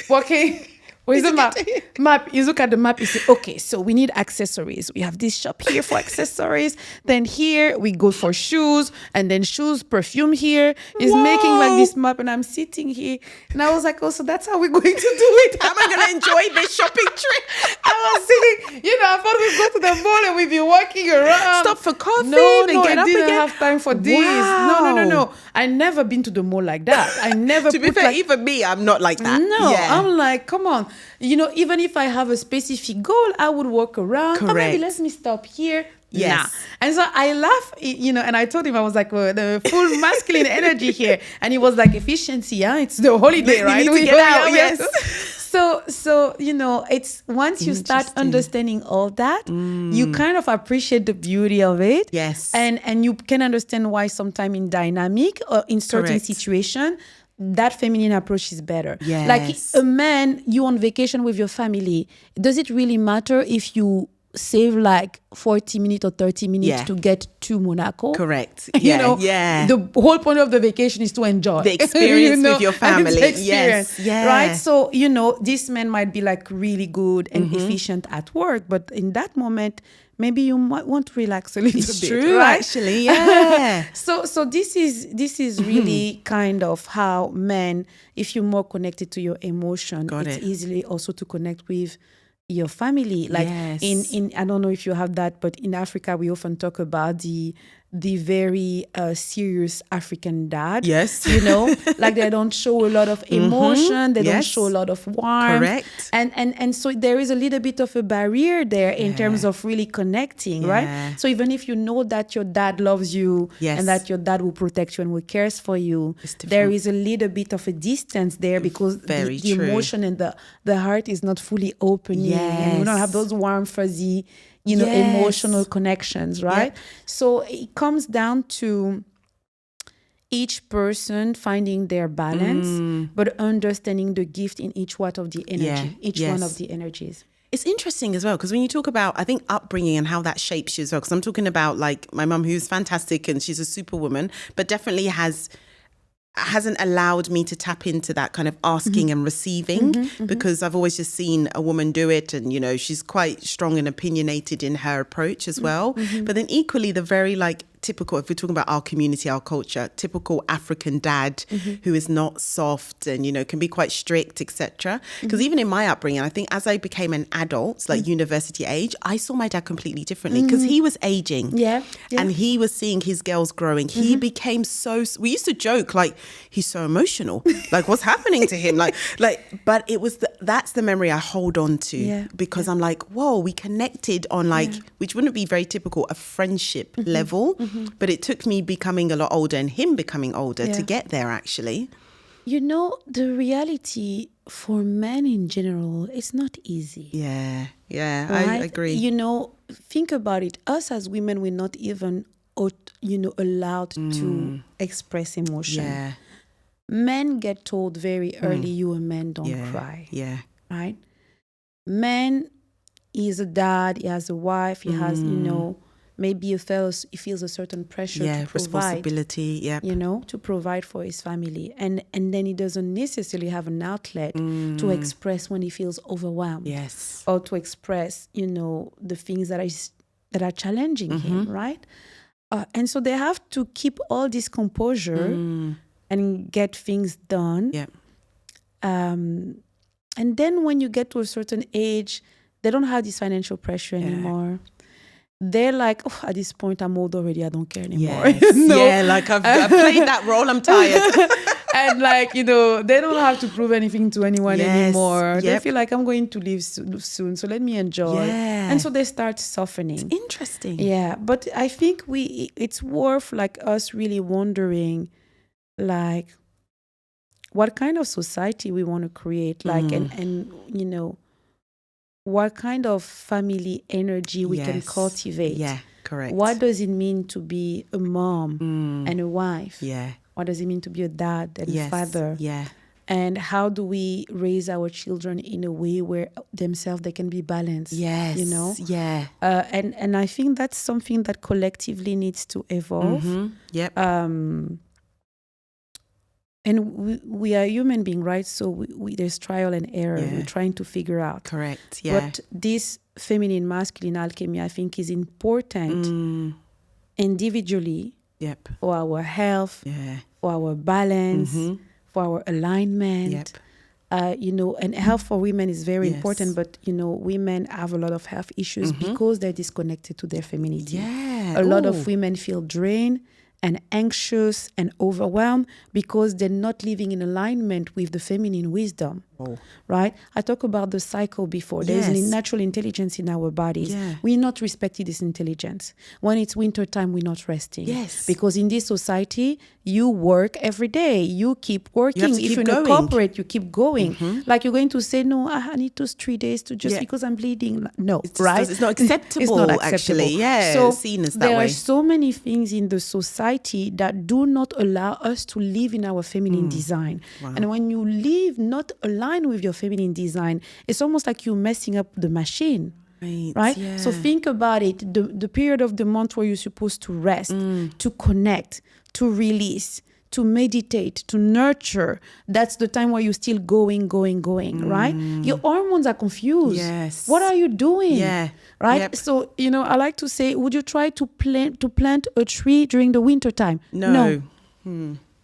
Speaker 1: Walking. Where's the map? You look at the map, you say, okay, so we need accessories. We have this shop here for accessories. Then here we go for shoes, and then shoes, perfume here. He's making this map, and I'm sitting here. And I was like, oh, so that's how we're going to do it.
Speaker 2: How am I going to enjoy this shopping trip?
Speaker 1: I was sitting, I thought we'd go to the mall and we'd be walking around.
Speaker 2: Stop for coffee,
Speaker 1: no,
Speaker 2: get up
Speaker 1: I didn't
Speaker 2: again.
Speaker 1: have time for this.
Speaker 2: Wow.
Speaker 1: No. I never been to the mall like that. I never
Speaker 2: To be fair, even me, I'm not like that.
Speaker 1: No, I'm like, come on. Even if I have a specific goal, I would walk around.
Speaker 2: Correct.
Speaker 1: Oh, maybe let me stop here.
Speaker 2: Yes.
Speaker 1: Nah. And so I laugh, and I told him, I was like, well, the full masculine energy here. And he was like, efficiency, it's the holiday, right?
Speaker 2: We get out, yes.
Speaker 1: So, it's once you start understanding all that, you kind of appreciate the beauty of it.
Speaker 2: Yes.
Speaker 1: And you can understand why sometimes in dynamic or in certain situation, that feminine approach is better.
Speaker 2: Yes.
Speaker 1: Like a man, you on vacation with your family, does it really matter if you save like 40 minutes or 30 minutes to get to Monaco.
Speaker 2: Correct.
Speaker 1: You know, the whole point of the vacation is to enjoy
Speaker 2: the experience with your family. Yes.
Speaker 1: Right. So, you know, this man might be like really good and efficient at work, but in that moment, maybe you might want to relax a little bit.
Speaker 2: It's true,
Speaker 1: right?
Speaker 2: actually. Yeah.
Speaker 1: So this is really kind of how men, if you're more connected to your emotion, it's easily also to connect with your family. Like in I don't know if you have that, but in Africa we often talk about the very serious African dad.
Speaker 2: Yes.
Speaker 1: You know, like they don't show a lot of emotion, they don't show a lot of warmth.
Speaker 2: Correct.
Speaker 1: And so there is a little bit of a barrier there in terms of really connecting, right? So even if you know that your dad loves you and that your dad will protect you and will cares for you, there is a little bit of a distance there because the emotion and the heart is not fully opening. And we don't have those warm, fuzzy, you know, emotional connections, right? So it comes down to each person finding their balance, but understanding the gift in each one of the energy, one of the energies.
Speaker 2: It's interesting as well, because when you talk about, I think, upbringing and how that shapes you as well, because I'm talking about like my mum, who's fantastic and she's a superwoman, but definitely hasn't allowed me to tap into that kind of asking and receiving, because I've always just seen a woman do it, and you know, she's quite strong and opinionated in her approach as well. But then equally the very like typical, if we're talking about our community, our culture, typical African dad who is not soft and, you know, can be quite strict, etc. Because even in my upbringing, I think as I became an adult, like university age, I saw my dad completely differently because he was aging and he was seeing his girls growing. He became so, we used to joke like, he's so emotional, like what's happening to him? Like, but it was, that's the memory I hold on to because I'm like, whoa, we connected on like, which wouldn't be very typical, a friendship level. But it took me becoming a lot older and him becoming older to get there, actually.
Speaker 1: You know, the reality for men in general, it's not easy.
Speaker 2: Yeah,
Speaker 1: right?
Speaker 2: I agree.
Speaker 1: You know, think about it. Us as women, we're not even, you know, allowed to express emotion.
Speaker 2: Yeah.
Speaker 1: Men get told very early, you a man, don't cry.
Speaker 2: Yeah.
Speaker 1: Right? Man is a dad, he has a wife, he has, you know, maybe he feels a certain pressure to provide,
Speaker 2: responsibility,
Speaker 1: you know, to provide for his family, and then he doesn't necessarily have an outlet to express when he feels overwhelmed, or to express, you know, the things that are challenging him, right? And so they have to keep all this composure and get things done. And then when you get to a certain age, they don't have this financial pressure anymore. They're like, oh, at this point, I'm old already. I don't care anymore.
Speaker 2: Yeah, like I've played that role. I'm tired.
Speaker 1: And like, you know, they don't have to prove anything to anyone anymore. They feel like I'm going to leave soon, so let me enjoy. And so they start softening.
Speaker 2: It's interesting.
Speaker 1: Yeah, but I think it's worth like us really wondering, like, what kind of society we want to create, like, and you know, what kind of family energy we can cultivate.
Speaker 2: Yeah, correct.
Speaker 1: What does it mean to be a mom and a wife?
Speaker 2: Yeah.
Speaker 1: What does it mean to be a dad and a father?
Speaker 2: Yeah.
Speaker 1: And how do we raise our children in a way where themselves they can be balanced?
Speaker 2: Yes.
Speaker 1: You know?
Speaker 2: Yeah.
Speaker 1: And I think that's something that collectively needs to evolve. And we are human beings, right? So there's trial and error. We're trying to figure out.
Speaker 2: Correct, yeah.
Speaker 1: But this feminine, masculine alchemy, I think, is important individually for our health, for our balance, for our alignment. You know, and health for women is very important, but, you know, women have a lot of health issues because they're disconnected to their femininity. A lot of women feel drained and anxious and overwhelmed because they're not living in alignment with the feminine wisdom, right? I talked about the cycle before. There's a natural intelligence in our bodies. We're not respecting this intelligence. When it's winter time, we're not resting. Because in this society, you work every day. You keep working. If you're in a corporate, you keep going. Like you're going to say, no, I need those 3 days to just because I'm bleeding. No, right?
Speaker 2: It's not acceptable,
Speaker 1: it's not acceptable.
Speaker 2: Actually. Yeah,
Speaker 1: so
Speaker 2: seen as that
Speaker 1: there
Speaker 2: way.
Speaker 1: are so many things in the society that do not allow us to live in our feminine design. And when you live not aligned with your feminine design, it's almost like you're messing up the machine. right?
Speaker 2: Yeah.
Speaker 1: So think about it, the period of the month where you're supposed to rest, to connect, to release, to meditate, to nurture. That's the time where you're still going, right? Your hormones are confused.
Speaker 2: Yes.
Speaker 1: What are you doing?
Speaker 2: Yeah.
Speaker 1: Right?
Speaker 2: Yep.
Speaker 1: So, I like to say, would you try to plant a tree during the winter time?
Speaker 2: No.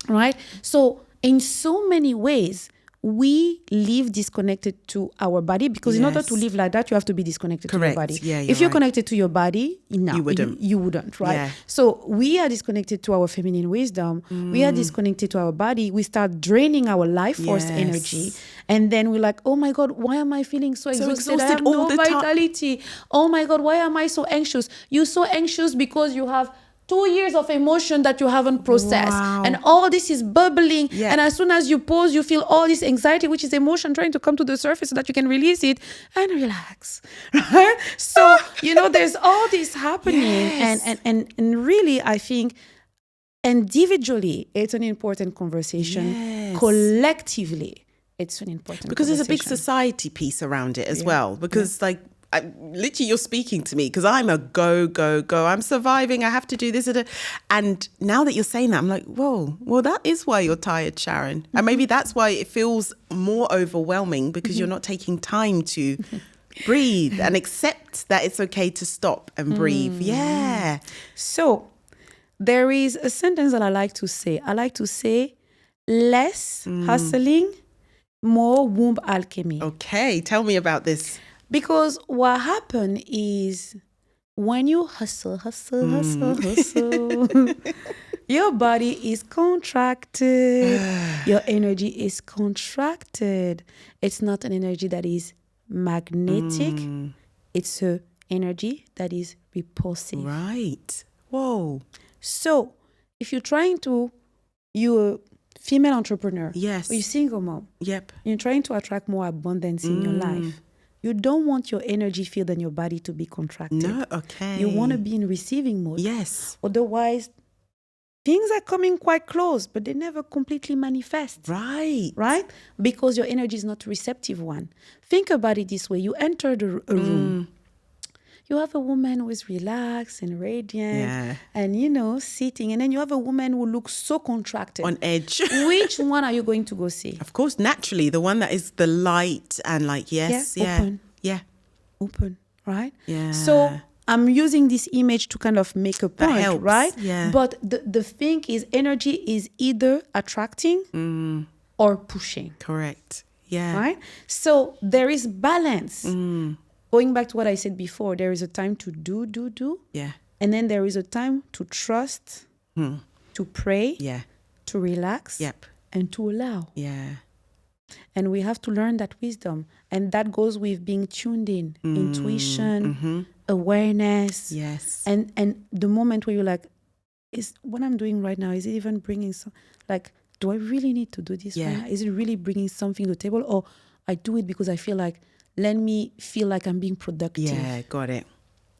Speaker 1: Right? So in so many ways, we live disconnected to our body, because in order to live like that, you have to be disconnected to your body.
Speaker 2: Yeah,
Speaker 1: if you're connected to your body, no, you wouldn't, right?
Speaker 2: Yeah.
Speaker 1: So we are disconnected to our feminine wisdom. We are disconnected to our body. We start draining our life force energy. And then we're like, oh my God, why am I feeling so exhausted? I have
Speaker 2: all
Speaker 1: no
Speaker 2: the time.
Speaker 1: vitality. Oh my God, why am I so anxious? You're so anxious because you have 2 years of emotion that you haven't processed.
Speaker 2: Wow.
Speaker 1: And all this is bubbling.
Speaker 2: Yeah.
Speaker 1: And as soon as you pause, you feel all this anxiety, which is emotion trying to come to the surface so that you can release it and relax. Right? So, there's all this happening.
Speaker 2: Yes.
Speaker 1: And really, I think individually, it's an important conversation.
Speaker 2: Yes.
Speaker 1: Collectively, it's an important
Speaker 2: Because there's a big
Speaker 1: conversation.
Speaker 2: society piece around it as well. Because literally you're speaking to me because I'm a go. I'm surviving. I have to do this. And now that you're saying that, I'm like, whoa, well, that is why you're tired, Sharon. And maybe that's why it feels more overwhelming, because you're not taking time to breathe and accept that it's okay to stop and breathe. Yeah.
Speaker 1: So there is a sentence that I like to say. I like to say, less hustling, more womb alchemy.
Speaker 2: Okay. Tell me about this.
Speaker 1: Because what happened is when you hustle, your body is contracted. Your energy is contracted. It's not an energy that is magnetic. It's an energy that is repulsive.
Speaker 2: Right. Whoa.
Speaker 1: So if you're a female entrepreneur,
Speaker 2: Yes.
Speaker 1: or you're single mom,
Speaker 2: Yep.
Speaker 1: you're trying to attract more abundance in your life, you don't want your energy field and your body to be contracted.
Speaker 2: No, okay.
Speaker 1: You want to be in receiving mode.
Speaker 2: Yes.
Speaker 1: Otherwise, things are coming quite close, but they never completely manifest.
Speaker 2: Right.
Speaker 1: Right? Because your energy is not a receptive one. Think about it this way. You enter a room. You have a woman who is relaxed and radiant and, sitting. And then you have a woman who looks so contracted.
Speaker 2: On edge.
Speaker 1: Which one are you going to go see?
Speaker 2: Of course, naturally, the one that is the light and
Speaker 1: Open.
Speaker 2: Yeah.
Speaker 1: Open, right?
Speaker 2: Yeah.
Speaker 1: So I'm using this image to kind of make a point,
Speaker 2: helps,
Speaker 1: right?
Speaker 2: yeah.
Speaker 1: But the thing is, energy is either attracting or pushing.
Speaker 2: Correct. Yeah.
Speaker 1: Right? So there is balance. Going back to what I said before, there is a time to do.
Speaker 2: Yeah.
Speaker 1: And then there is a time to trust, to pray,
Speaker 2: Yeah.
Speaker 1: to relax,
Speaker 2: Yep.
Speaker 1: and to allow.
Speaker 2: Yeah.
Speaker 1: And we have to learn that wisdom. And that goes with being tuned in, intuition, awareness.
Speaker 2: Yes.
Speaker 1: And the moment where you're like, is what I'm doing right now, is it even bringing some, like, do I really need to do this right now? Is it really bringing something to the table? Or I do it because I feel like, let me feel like I'm being productive.
Speaker 2: Yeah, got it.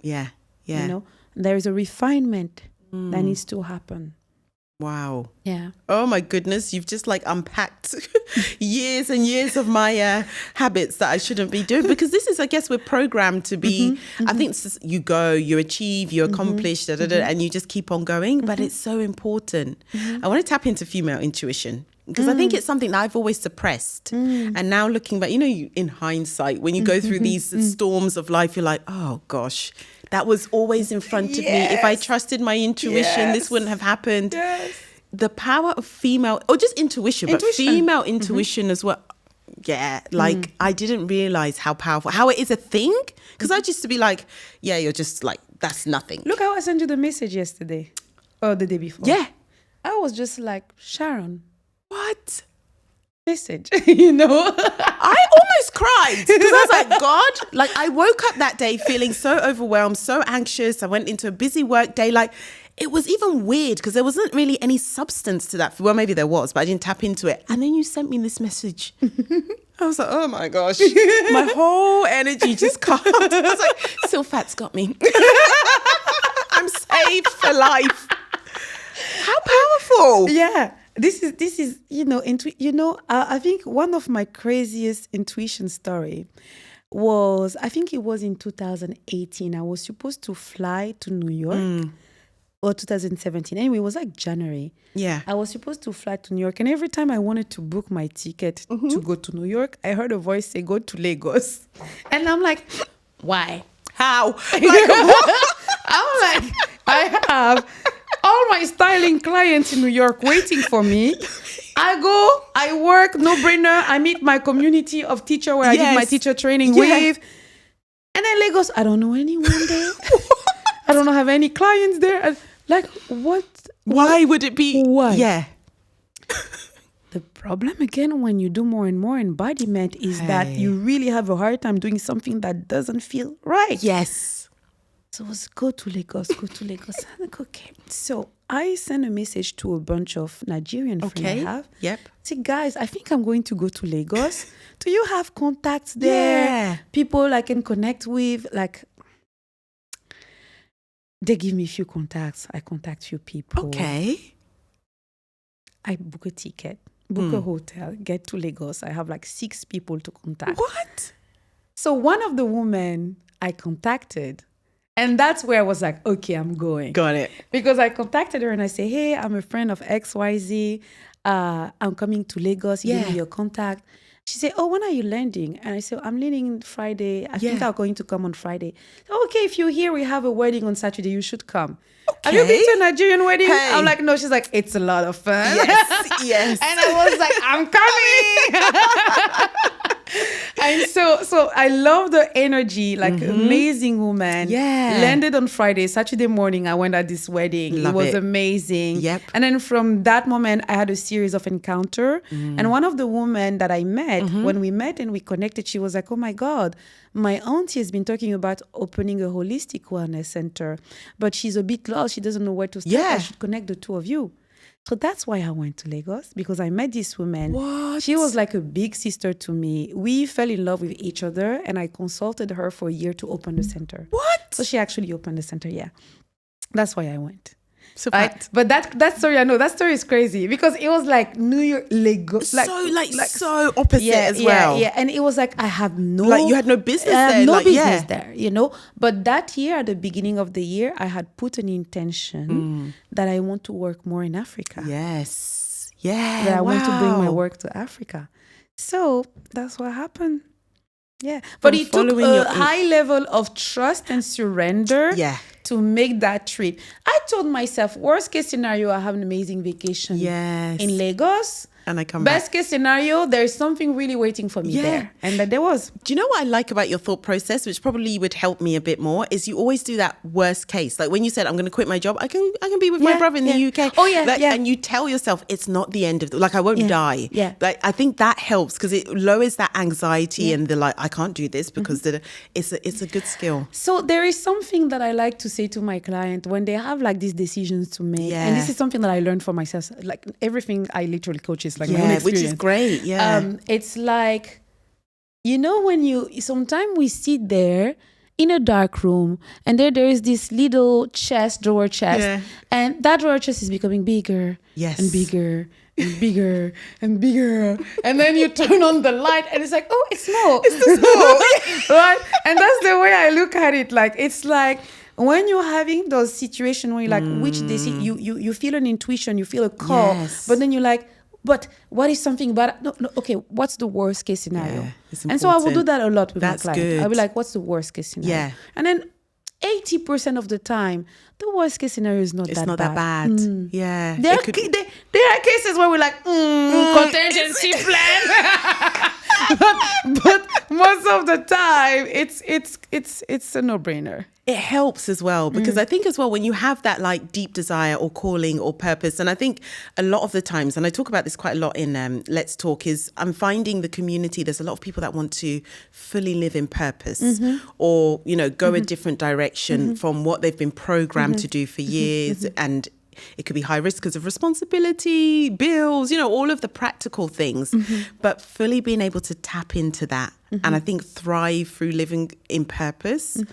Speaker 2: Yeah. Yeah.
Speaker 1: There is a refinement that needs to happen.
Speaker 2: Wow.
Speaker 1: Yeah.
Speaker 2: Oh my goodness, you've just unpacked years and years of my habits that I shouldn't be doing, because this is, I guess, we're programmed to be, I think it's just, you go, you achieve, you accomplish, and you just keep on going. But it's so important. I want to tap into female intuition, because I think it's something that I've always suppressed. And now looking back, in hindsight, when you go through these storms of life, you're like, oh gosh, that was always in front of me. If I trusted my intuition, this wouldn't have happened.
Speaker 1: Yes.
Speaker 2: The power of female, or just intuition, but female intuition as well. Yeah, I didn't realize how powerful, how it is a thing. Because I used to be like, yeah, you're just that's nothing.
Speaker 1: Look how I sent you the message yesterday or the day before.
Speaker 2: Yeah.
Speaker 1: I was just like, Sharon,
Speaker 2: What?
Speaker 1: message,
Speaker 2: I almost cried because I was like, God, I woke up that day feeling so overwhelmed, so anxious. I went into a busy work day. It was even weird because there wasn't really any substance to that. Well, maybe there was, but I didn't tap into it. And then you sent me this message. I was like, oh my gosh, my whole energy just calmed. I was like, Silfath's got me. I'm saved for life. How powerful.
Speaker 1: Yeah. This is I think one of my craziest intuition story was, I think it was in 2018. I was supposed to fly to New York. Or 2017. Anyway, it was like January.
Speaker 2: Yeah.
Speaker 1: I was supposed to fly to New York. And every time I wanted to book my ticket to go to New York, I heard a voice say, go to Lagos. And I'm like, why?
Speaker 2: How?
Speaker 1: I'm like, I have all my styling clients in New York waiting for me. I go, I work, no brainer. I meet my community of teacher where I did my teacher training with. And then Lagos, I don't know anyone there. I don't have any clients there. Like, what?
Speaker 2: Why would it be?
Speaker 1: Why?
Speaker 2: Yeah.
Speaker 1: The problem again when you do more and more embodiment is that you really have a hard time doing something that doesn't feel right.
Speaker 2: Yes.
Speaker 1: So it was go to Lagos. I'm like, okay. So I sent a message to a bunch of Nigerian friends I have.
Speaker 2: Yep.
Speaker 1: Say, guys, I think I'm going to go to Lagos. Do you have contacts there?
Speaker 2: Yeah.
Speaker 1: People I can connect with? Like, they give me a few contacts. I contact few people.
Speaker 2: Okay.
Speaker 1: I book a ticket, book a hotel, get to Lagos. I have like 6 people to contact.
Speaker 2: What?
Speaker 1: So one of the women I contacted, and that's where I was like, okay, I'm going.
Speaker 2: Got it.
Speaker 1: Because I contacted her and I say, hey, I'm a friend of XYZ. I'm coming to Lagos. Give me your contact. She said, oh, when are you landing? And I said, I'm landing Friday. I think I'm going to come on Friday. Okay, if you're here, we have a wedding on Saturday. You should come. Okay. Have you been to a Nigerian wedding?
Speaker 2: Hey.
Speaker 1: I'm like, no. She's like, it's a lot of fun.
Speaker 2: Yes.
Speaker 1: And I was like, I'm coming. And so I love the energy, like amazing woman.
Speaker 2: Yeah.
Speaker 1: Landed on Friday, Saturday morning, I went at this wedding. It was amazing.
Speaker 2: Yep.
Speaker 1: And then from that moment, I had a series of encounter. And one of the women that I met, when we met and we connected, she was like, oh my God, my auntie has been talking about opening a holistic wellness center, but she's a bit lost. She doesn't know where to start. I should connect the two of you. So that's why I went to Lagos, because I met this woman.
Speaker 2: What?
Speaker 1: She was like a big sister to me. We fell in love with each other, and I consulted her for a year to open the center.
Speaker 2: What?
Speaker 1: So she actually opened the center, yeah. That's why I went.
Speaker 2: So
Speaker 1: but that story, I know, that story is crazy because it was like New York, Lagos.
Speaker 2: So opposite as well.
Speaker 1: Yeah, and it was like I have no...
Speaker 2: Like you had no business there.
Speaker 1: No business there, you know. But that year, at the beginning of the year, I had put an intention that I want to work more in Africa.
Speaker 2: Yes. Yeah.
Speaker 1: That I want to bring my work to Africa. So that's what happened. Yeah. But it took a high level of trust and surrender to make that trip. I told myself, worst case scenario, I have an amazing vacation in Lagos.
Speaker 2: And I come back.
Speaker 1: Best case scenario, there's something really waiting for me there. And that there was.
Speaker 2: Do you know what I like about your thought process, which probably would help me a bit more, is you always do that worst case. Like when you said, I'm going to quit my job, I can be with my brother in the UK.
Speaker 1: Oh, yeah,
Speaker 2: And you tell yourself, it's not the end of like, I won't die.
Speaker 1: Yeah.
Speaker 2: Like, I think that helps because it lowers that anxiety and the like, I can't do this because it's a good skill.
Speaker 1: So there is something that I like to say to my client when they have like these decisions to make. And this is something that I learned for myself. Like everything I literally coach is like my own experience.
Speaker 2: Which is great. Yeah.
Speaker 1: It's like, you know, when sometimes we sit there in a dark room and there is this little drawer chest, and that drawer chest is becoming bigger and bigger and bigger and bigger. And then you turn on the light and it's like, oh, it's small. It's too small. Right? And that's the way I look at it. Like, it's like, when you're having those situations where you're like, which decision, you feel an intuition, you feel a call, but then you're like, but what is something about no, okay, what's the worst case scenario? And so I will do that a lot with my clients. I'll be like, what's the worst case scenario?
Speaker 2: Yeah.
Speaker 1: And then 80% of the time, the worst case scenario is not that bad.
Speaker 2: Yeah.
Speaker 1: There are cases where we're like, contingency plan. but most of the time, it's a no-brainer.
Speaker 2: It helps as well because I think as well when you have that like deep desire or calling or purpose, and I think a lot of the times, and I talk about this quite a lot in Let's Talk, is I'm finding the community, there's a lot of people that want to fully live in purpose or, you know, go a different direction from what they've been programmed to do for years. And it could be high risk because of responsibility, bills, you know, all of the practical things, but fully being able to tap into that and I think thrive through living in purpose.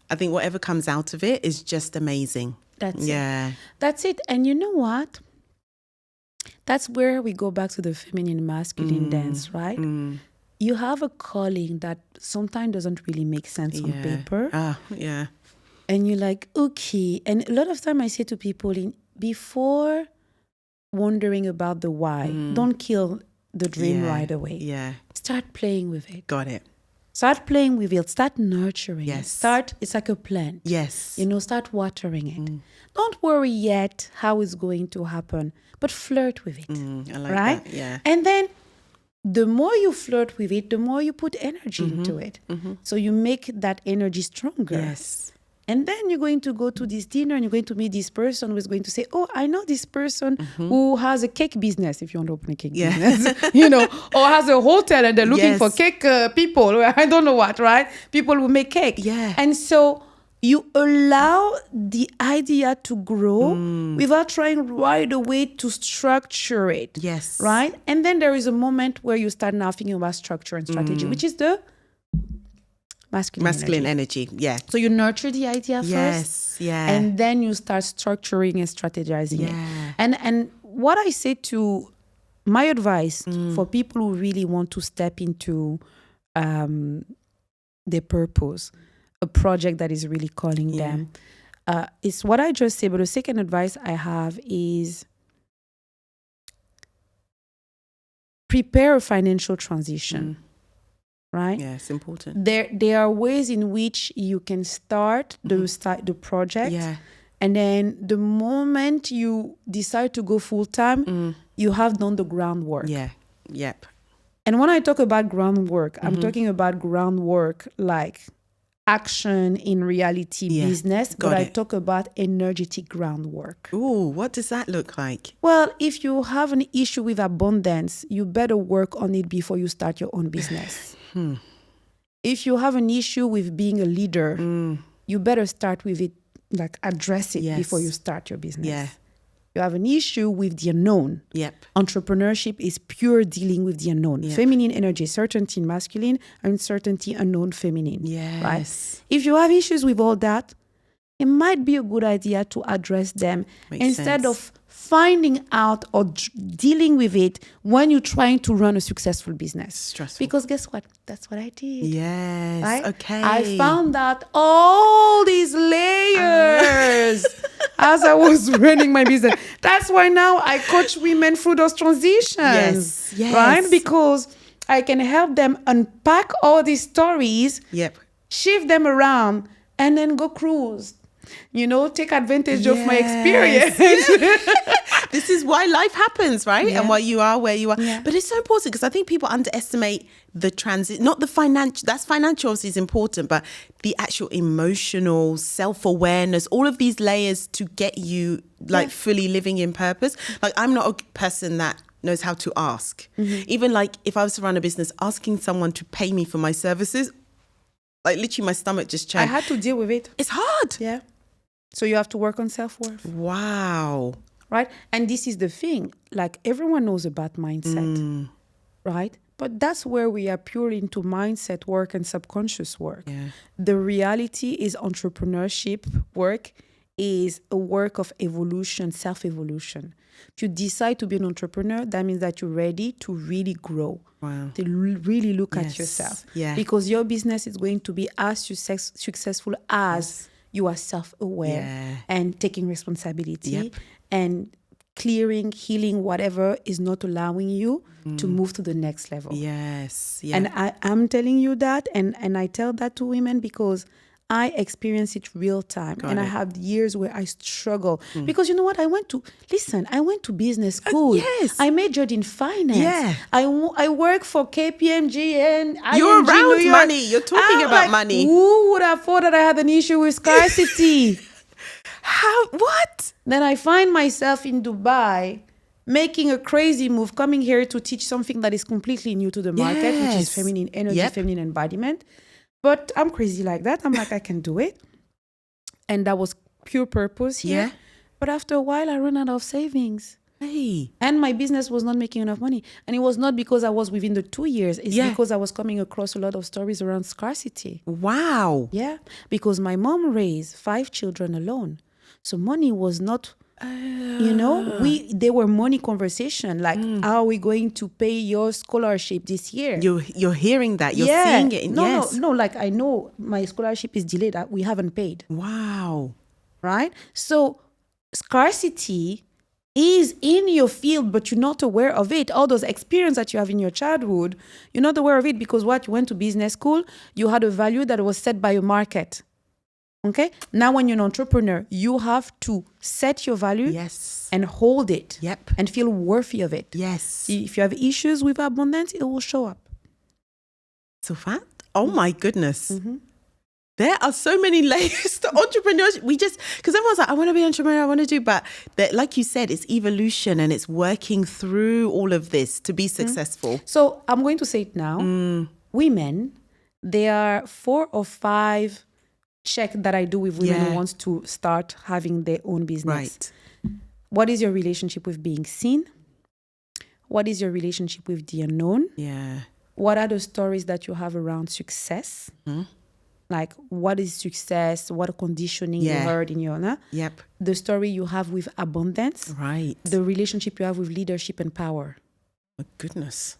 Speaker 2: I think whatever comes out of it is just amazing.
Speaker 1: That's it. And you know what? That's where we go back to the feminine masculine dance, right? you have a calling that sometimes doesn't really make sense on paper.
Speaker 2: Yeah.
Speaker 1: And you're like, okay. And a lot of time I say to people, before wondering about the why, don't kill the dream right away.
Speaker 2: Yeah.
Speaker 1: Start playing with it.
Speaker 2: Got it.
Speaker 1: Start playing with it. Start nurturing it.
Speaker 2: Yes.
Speaker 1: It's like a plant.
Speaker 2: Yes.
Speaker 1: Start watering it. Don't worry yet how it's going to happen, but flirt with it.
Speaker 2: I like
Speaker 1: right?
Speaker 2: that. Yeah.
Speaker 1: And then the more you flirt with it, the more you put energy into it. So you make that energy stronger.
Speaker 2: Yes.
Speaker 1: And then you're going to go to this dinner and you're going to meet this person who's going to say, oh, I know this person who has a cake business, if you want to open a cake business, or has a hotel and they're looking for cake people. I don't know what, right? People who make cake.
Speaker 2: Yeah.
Speaker 1: And so you allow the idea to grow without trying right away to structure it.
Speaker 2: Yes.
Speaker 1: Right? And then there is a moment where you start now thinking about structure and strategy, which is the masculine energy.
Speaker 2: Yeah.
Speaker 1: So you nurture the idea first.
Speaker 2: Yes. Yeah.
Speaker 1: And then you start structuring and strategizing it. And what I say to my advice for people who really want to step into their purpose, a project that is really calling them, is what I just said. But the second advice I have is prepare a financial transition. Right?
Speaker 2: Yeah, it's important.
Speaker 1: There are ways in which you can start the project.
Speaker 2: Yeah.
Speaker 1: And then the moment you decide to go full time, you have done the groundwork.
Speaker 2: Yeah. Yep.
Speaker 1: And when I talk about groundwork, I'm talking about groundwork like action in reality business, but I talk about energetic groundwork.
Speaker 2: Ooh, what does that look like?
Speaker 1: Well, if you have an issue with abundance, you better work on it before you start your own business. If you have an issue with being a leader, you better start with it, like address it before you start your business.
Speaker 2: Yeah.
Speaker 1: You have an issue with the unknown.
Speaker 2: Yep.
Speaker 1: Entrepreneurship is pure dealing with the unknown.
Speaker 2: Yep.
Speaker 1: Feminine energy, certainty masculine, uncertainty unknown feminine.
Speaker 2: Yes.
Speaker 1: Right? If you have issues with all that, it might be a good idea to address them instead of finding out or dealing with it when you're trying to run a successful business.
Speaker 2: Stressful.
Speaker 1: Because guess what? That's what I did.
Speaker 2: Yes.
Speaker 1: Right?
Speaker 2: Okay.
Speaker 1: I found out all these layers as I was running my business. That's why now I coach women through those transitions.
Speaker 2: Yes. Yes.
Speaker 1: Right? Because I can help them unpack all these stories, shift them around, and then go cruise. Take advantage of my experience.
Speaker 2: This is why life happens, right?
Speaker 1: Yeah.
Speaker 2: And why you are where you are.
Speaker 1: Yeah.
Speaker 2: But it's so important because I think people underestimate the transit, not the financial, that's financial obviously is important, but the actual emotional, self-awareness, all of these layers to get you like fully living in purpose. Like I'm not a person that knows how to ask. Even like if I was to run a business, asking someone to pay me for my services, like literally my stomach just churned.
Speaker 1: I had to deal with it.
Speaker 2: It's hard.
Speaker 1: Yeah. So you have to work on self-worth.
Speaker 2: Wow.
Speaker 1: Right? And this is the thing. Like everyone knows about mindset. Right? But that's where we are purely into mindset work and subconscious work.
Speaker 2: Yeah.
Speaker 1: The reality is entrepreneurship work is a work of evolution, self-evolution. If you decide to be an entrepreneur, that means that you're ready to really grow.
Speaker 2: Wow.
Speaker 1: To really look at yourself.
Speaker 2: Yeah.
Speaker 1: Because your business is going to be as successful as you are self-aware and taking responsibility and clearing, healing whatever is not allowing you to move to the next level.
Speaker 2: Yes. Yeah.
Speaker 1: And I'm telling you that, and I tell that to women because I experience it real time. I have years where I struggle. Because you know what? I went to business school.
Speaker 2: Yes.
Speaker 1: I majored in finance.
Speaker 2: Yeah.
Speaker 1: I work for KPMG and
Speaker 2: you're
Speaker 1: ING
Speaker 2: around
Speaker 1: New York.
Speaker 2: money. You're talking about money.
Speaker 1: Who would have thought that I had an issue with scarcity?
Speaker 2: How? What?
Speaker 1: Then I find myself in Dubai making a crazy move, coming here to teach something that is completely new to the market, which is feminine energy, feminine embodiment. But I'm crazy like that. I'm like, I can do it. And that was pure purpose here.
Speaker 2: Yeah.
Speaker 1: But after a while, I ran out of savings.
Speaker 2: Hey.
Speaker 1: And my business was not making enough money. And it was not because I was within the 2 years. It's because I was coming across a lot of stories around scarcity.
Speaker 2: Wow.
Speaker 1: Yeah. Because my mom raised 5 children alone. So money was not You know, they were money conversation. Like, how are we going to pay your scholarship this year?
Speaker 2: You're hearing that. You're seeing it.
Speaker 1: No. Like, I know my scholarship is delayed. We haven't paid.
Speaker 2: Wow.
Speaker 1: Right? So scarcity is in your field, but you're not aware of it. All those experience that you have in your childhood, you're not aware of it because what? You went to business school, you had a value that was set by a market. Okay? Now when you're an entrepreneur, you have to set your value and hold it and feel worthy of it.
Speaker 2: Yes.
Speaker 1: If you have issues with abundance, it will show up.
Speaker 2: Silfath? Oh my goodness. There are so many layers to entrepreneurship. Because everyone's like, I want to be an entrepreneur, I want to do, but like you said, it's evolution and it's working through all of this to be successful.
Speaker 1: So I'm going to say it now. Women, there are 4 or 5 check that I do with women who wants to start having their own business.
Speaker 2: Right.
Speaker 1: What is your relationship with being seen? What is your relationship with the unknown?
Speaker 2: Yeah.
Speaker 1: What are the stories that you have around success? Like, what is success? What conditioning you heard in your... The story you have with abundance.
Speaker 2: Right.
Speaker 1: The relationship you have with leadership and power.
Speaker 2: Oh, goodness.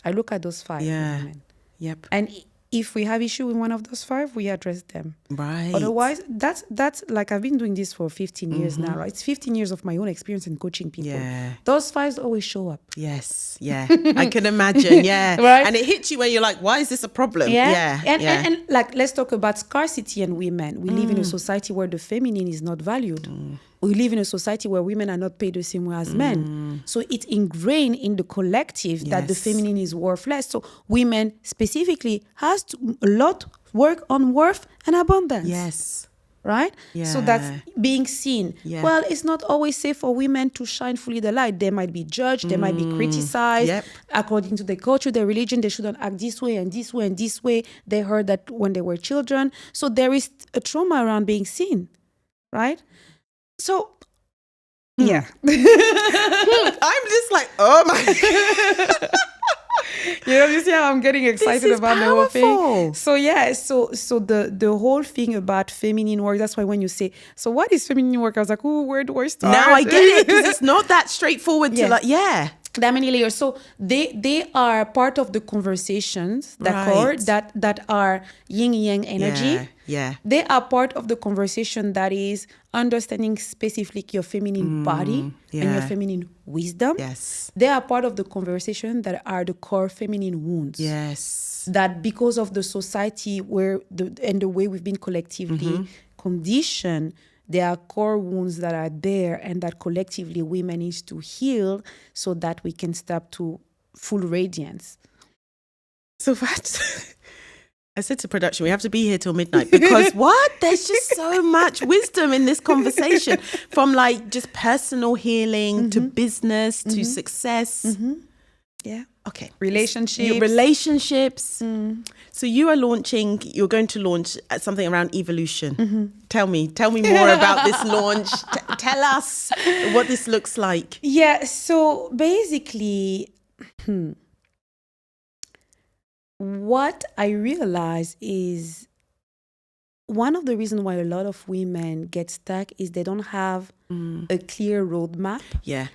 Speaker 1: I look at those 5 women.
Speaker 2: Yep.
Speaker 1: And if we have issue with one of those 5, we address them.
Speaker 2: Right.
Speaker 1: Otherwise, that's like, I've been doing this for 15 years now, right? It's 15 years of my own experience in coaching people.
Speaker 2: Yeah.
Speaker 1: Those 5s always show up.
Speaker 2: Yes. Yeah. I can imagine. Yeah.
Speaker 1: Right?
Speaker 2: And it hits you when you're like, why is this a problem?
Speaker 1: Yeah. And like, let's talk about scarcity and women. We live in a society where the feminine is not valued. We live in a society where women are not paid the same way as men. So it's ingrained in the collective that the feminine is worthless. So women specifically has to a lot work on worth and abundance.
Speaker 2: Yes.
Speaker 1: Right?
Speaker 2: Yeah.
Speaker 1: So that's being seen. Yeah. Well, it's not always safe for women to shine fully the light. They might be judged. They might be criticized.
Speaker 2: Yep.
Speaker 1: According to their culture, their religion, they shouldn't act this way and this way and this way. They heard that when they were children. So there is a trauma around being seen. Right? So, yeah.
Speaker 2: I'm just like, oh my.
Speaker 1: You see how I'm getting excited about the whole thing. So yeah, so the whole thing about feminine work, that's why when you say, so what is feminine work? I was like, oh, where do I start?
Speaker 2: Now I get it, because it's not that straightforward to like,
Speaker 1: There are many layers. So they are part of the conversations that are yin yang energy.
Speaker 2: Yeah.
Speaker 1: They are part of the conversation that is understanding specifically your feminine body and your feminine wisdom.
Speaker 2: Yes.
Speaker 1: They are part of the conversation that are the core feminine wounds.
Speaker 2: Yes.
Speaker 1: That because of the society and the way we've been collectively conditioned, there are core wounds that are there and that collectively women need to heal so that we can step to full radiance.
Speaker 2: So that's... I said to production, we have to be here till midnight because there's just so much wisdom in this conversation, from like just personal healing to business to success.
Speaker 1: Yeah.
Speaker 2: Okay.
Speaker 1: Relationships.
Speaker 2: So you're going to launch something around evolution. Tell me more about this launch. Tell us what this looks like.
Speaker 1: Yeah. So basically, what I realize is one of the reasons why a lot of women get stuck is they don't have a clear roadmap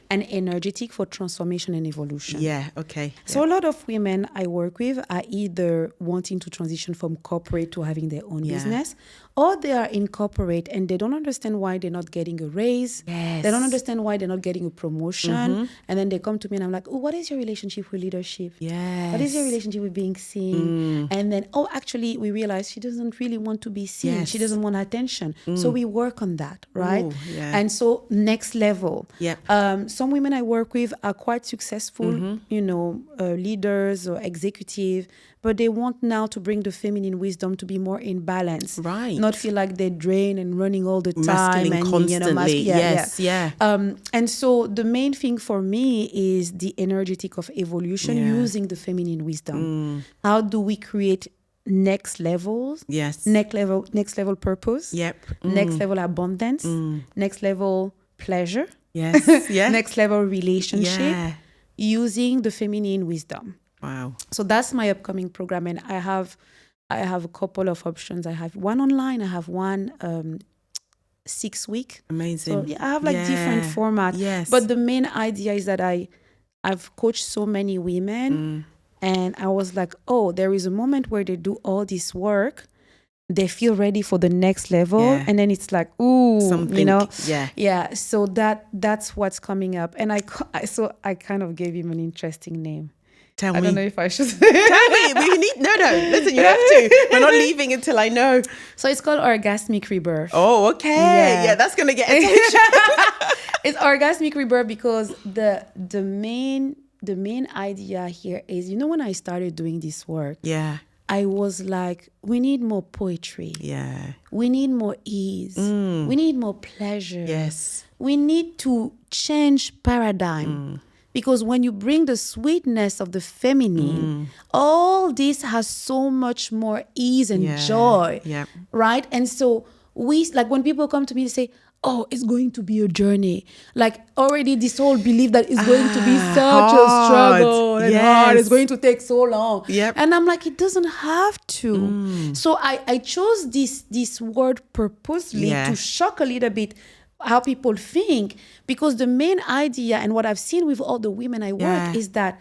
Speaker 1: and energetic for transformation and evolution.
Speaker 2: Yeah, okay.
Speaker 1: So a lot of women I work with are either wanting to transition from corporate to having their own business, or they are in corporate and they don't understand why they're not getting a raise.
Speaker 2: Yes.
Speaker 1: They don't understand why they're not getting a promotion. And then they come to me and I'm like, oh, what is your relationship with leadership?
Speaker 2: Yes.
Speaker 1: What is your relationship with being seen? And then, actually, we realize she doesn't really want to be seen.
Speaker 2: Yes.
Speaker 1: She doesn't want attention. So we work on that, right?
Speaker 2: Ooh, yeah.
Speaker 1: And so next level.
Speaker 2: Yep.
Speaker 1: Some women I work with are quite successful, leaders or executive, but they want now to bring the feminine wisdom to be more in balance.
Speaker 2: Right.
Speaker 1: Not feel like they're drained and running all the time.
Speaker 2: Masculine
Speaker 1: and
Speaker 2: constantly.
Speaker 1: And so the main thing for me is the energetic of evolution using the feminine wisdom. How do we create next levels?
Speaker 2: Yes.
Speaker 1: Next level purpose.
Speaker 2: Yep.
Speaker 1: Next level abundance. Next level pleasure.
Speaker 2: Yes. Yeah.
Speaker 1: Next level relationship. Using the feminine wisdom.
Speaker 2: Wow.
Speaker 1: So that's my upcoming program, and I have a couple of options. I have one online. I have one 6 weeks.
Speaker 2: Amazing.
Speaker 1: So I have like different formats.
Speaker 2: Yes.
Speaker 1: But the main idea is that I've coached so many women, and I was like, oh, there is a moment where they do all this work, they feel ready for the next level, and then it's like, ooh,
Speaker 2: something,
Speaker 1: you know,
Speaker 2: yeah.
Speaker 1: So that's what's coming up, and I kind of gave him an interesting name.
Speaker 2: Tell me.
Speaker 1: I don't know if I should.
Speaker 2: Tell me. We need no. Listen, you have to. We're not leaving until I know.
Speaker 1: So it's called orgasmic rebirth.
Speaker 2: Oh, okay. Yeah, that's gonna get attention.
Speaker 1: It's orgasmic rebirth because the main idea here is, you know, when I started doing this work, I was like, we need more poetry.
Speaker 2: Yeah.
Speaker 1: We need more ease. We need more pleasure.
Speaker 2: Yes.
Speaker 1: We need to change paradigm. Because when you bring the sweetness of the feminine, all this has so much more ease and joy. Yeah. Right? And so like when people come to me and say, oh, it's going to be a journey. Like already this whole belief that it's going to be such a struggle and hard. It's going to take so long. Yep. And I'm like, it doesn't have to. So I chose this word purposely to shock a little bit how people think, because the main idea and what I've seen with all the women I work is that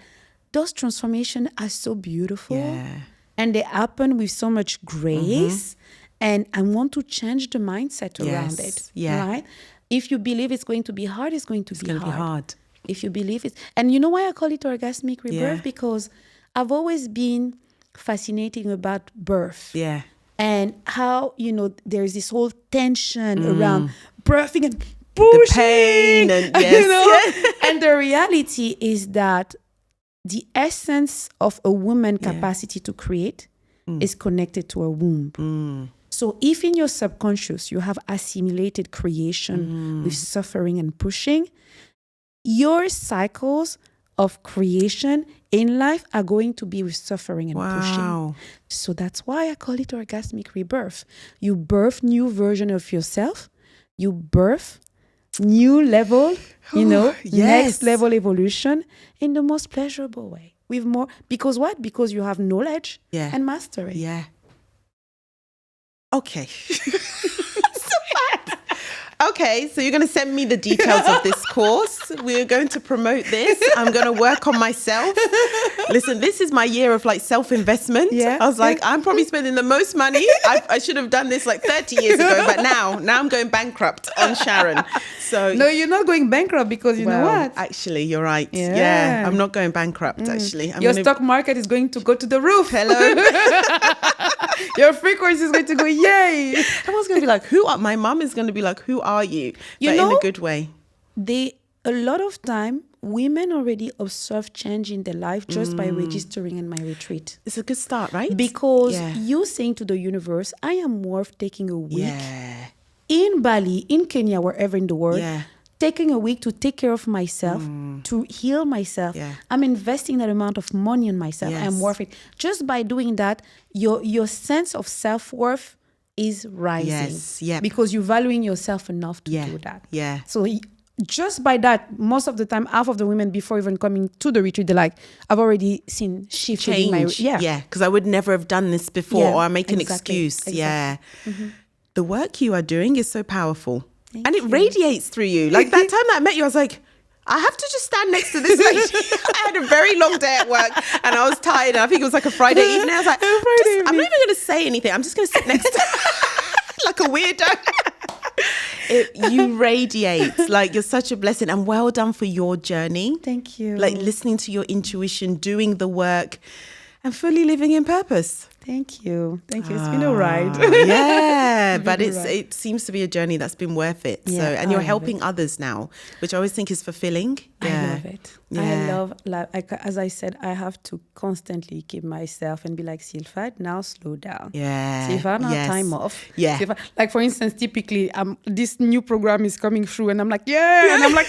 Speaker 1: those transformations are so beautiful and they happen with so much grace. And I want to change the mindset around it. Yeah. Right? If you believe it's going to be hard, it's going to be hard. If you believe it. And you know why I call it orgasmic rebirth? Because I've always been fascinated about birth. Yeah. And how, you know, there's this whole tension around birthing and pushing.
Speaker 2: The pain. And,
Speaker 1: you know? And the reality is that the essence of a woman's capacity to create is connected to a womb. So if in your subconscious you have assimilated creation with suffering and pushing, your cycles of creation in life are going to be with suffering and pushing. So that's why I call it orgasmic rebirth. You birth new version of yourself. You birth new level, you know, next level evolution in the most pleasurable way. With more, because what? Because you have knowledge and mastery.
Speaker 2: Yeah. Okay. Okay, so you're going to send me the details of this course. We're going to promote this. I'm going to work on myself. Listen, this is my year of like self-investment. Yeah. I was like, I'm probably spending the most money. I should have done this like 30 years ago, but now I'm going bankrupt on Sharon. So
Speaker 1: no, you're not going bankrupt because you know what?
Speaker 2: Actually, you're right. Yeah, I'm not going bankrupt, actually.
Speaker 1: Your stock market is going to go to the roof.
Speaker 2: Hello.
Speaker 1: Your frequency is going to go, yay.
Speaker 2: Everyone's going to be like, my mom is going to be like, who are you? But in a good way.
Speaker 1: A lot of time, women already observe change in their life just by registering in my retreat.
Speaker 2: It's a good start, right?
Speaker 1: Because you're saying to the universe, I am worth taking a week in Bali, in Kenya, wherever in the world, taking a week to take care of myself, to heal myself. I'm investing that amount of money on myself. I'm worth it. Just by doing that, your sense of self-worth is rising. Because you're valuing yourself enough to do that. So just by that, most of the time, half of the women before even coming to the retreat, they're like, I've already seen shift in my...
Speaker 2: because I would never have done this before, or I make an excuse. The work you are doing is so powerful. And it radiates through you. Like that time that I met you, I was like, I have to just stand next to this lady. I had a very long day at work and I was tired. And I think it was like a Friday evening. I was like, I'm not even going to say anything. I'm just going to sit next to her like a weirdo. You radiate. Like, you're such a blessing. And well done for your journey.
Speaker 1: Thank you.
Speaker 2: Like listening to your intuition, doing the work and fully living in purpose.
Speaker 1: Thank you. It's been a ride.
Speaker 2: But it seems to be a journey that's been worth it. So, and you're helping others now, which I always think is fulfilling.
Speaker 1: I love it. I love, as I said, I have to constantly keep myself and be like, Silfath, now slow down. Silfath, now time off. Silfath, like for instance, typically this new program is coming through and I'm like, and I'm like,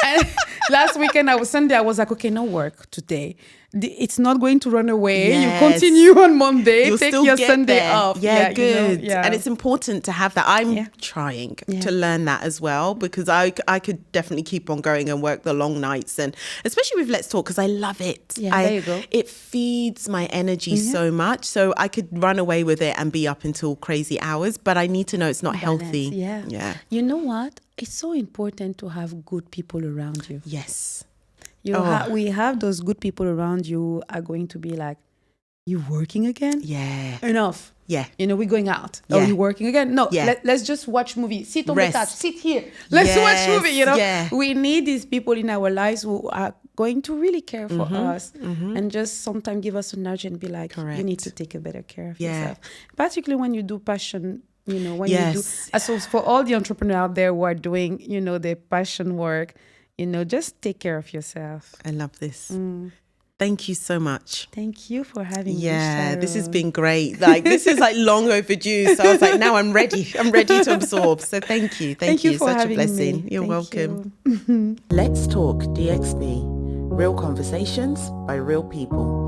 Speaker 1: and last weekend, Sunday, I was like, okay, no work today. It's not going to run away. You continue on Monday.
Speaker 2: You'll
Speaker 1: take
Speaker 2: still
Speaker 1: your
Speaker 2: get
Speaker 1: Sunday
Speaker 2: there.
Speaker 1: off.
Speaker 2: Good. You know, and it's important to have that. I'm trying to learn that as well, because I could definitely keep on going and work the long nights and especially with Let's Talk, because I love it.
Speaker 1: Yeah, there you go.
Speaker 2: It feeds my energy so much. So I could run away with it and be up until crazy hours, but I need to know it's not healthy.
Speaker 1: Yeah. You know what? It's so important to have good people around you.
Speaker 2: Yes.
Speaker 1: We have those good people around you are going to be like, you working again?
Speaker 2: Yeah.
Speaker 1: Enough.
Speaker 2: Yeah.
Speaker 1: We're going out.
Speaker 2: Yeah.
Speaker 1: Oh, you working again? No.
Speaker 2: Yeah.
Speaker 1: Let's just watch movie. Sit on
Speaker 2: Rest.
Speaker 1: the couch. Sit here. Let's watch movie.
Speaker 2: Yeah.
Speaker 1: We need these people in our lives who are going to really care for us and just sometimes give us a nudge and be like, you need to take a better care of yourself. Particularly when you do passion, when you do. So for all the entrepreneurs out there who are doing, their passion work, just take care of yourself.
Speaker 2: I love this. Thank you so much.
Speaker 1: Thank you for having me,
Speaker 2: Sharon. This has
Speaker 1: Sharon.
Speaker 2: been great. This is long overdue. So I was like, now I'm ready. I'm ready to absorb. So thank you. Thank you.
Speaker 1: For
Speaker 2: Such
Speaker 1: having
Speaker 2: a blessing.
Speaker 1: Me.
Speaker 2: You're
Speaker 1: Thank
Speaker 2: welcome.
Speaker 1: You.
Speaker 2: Let's Talk DXB. Real conversations by real people.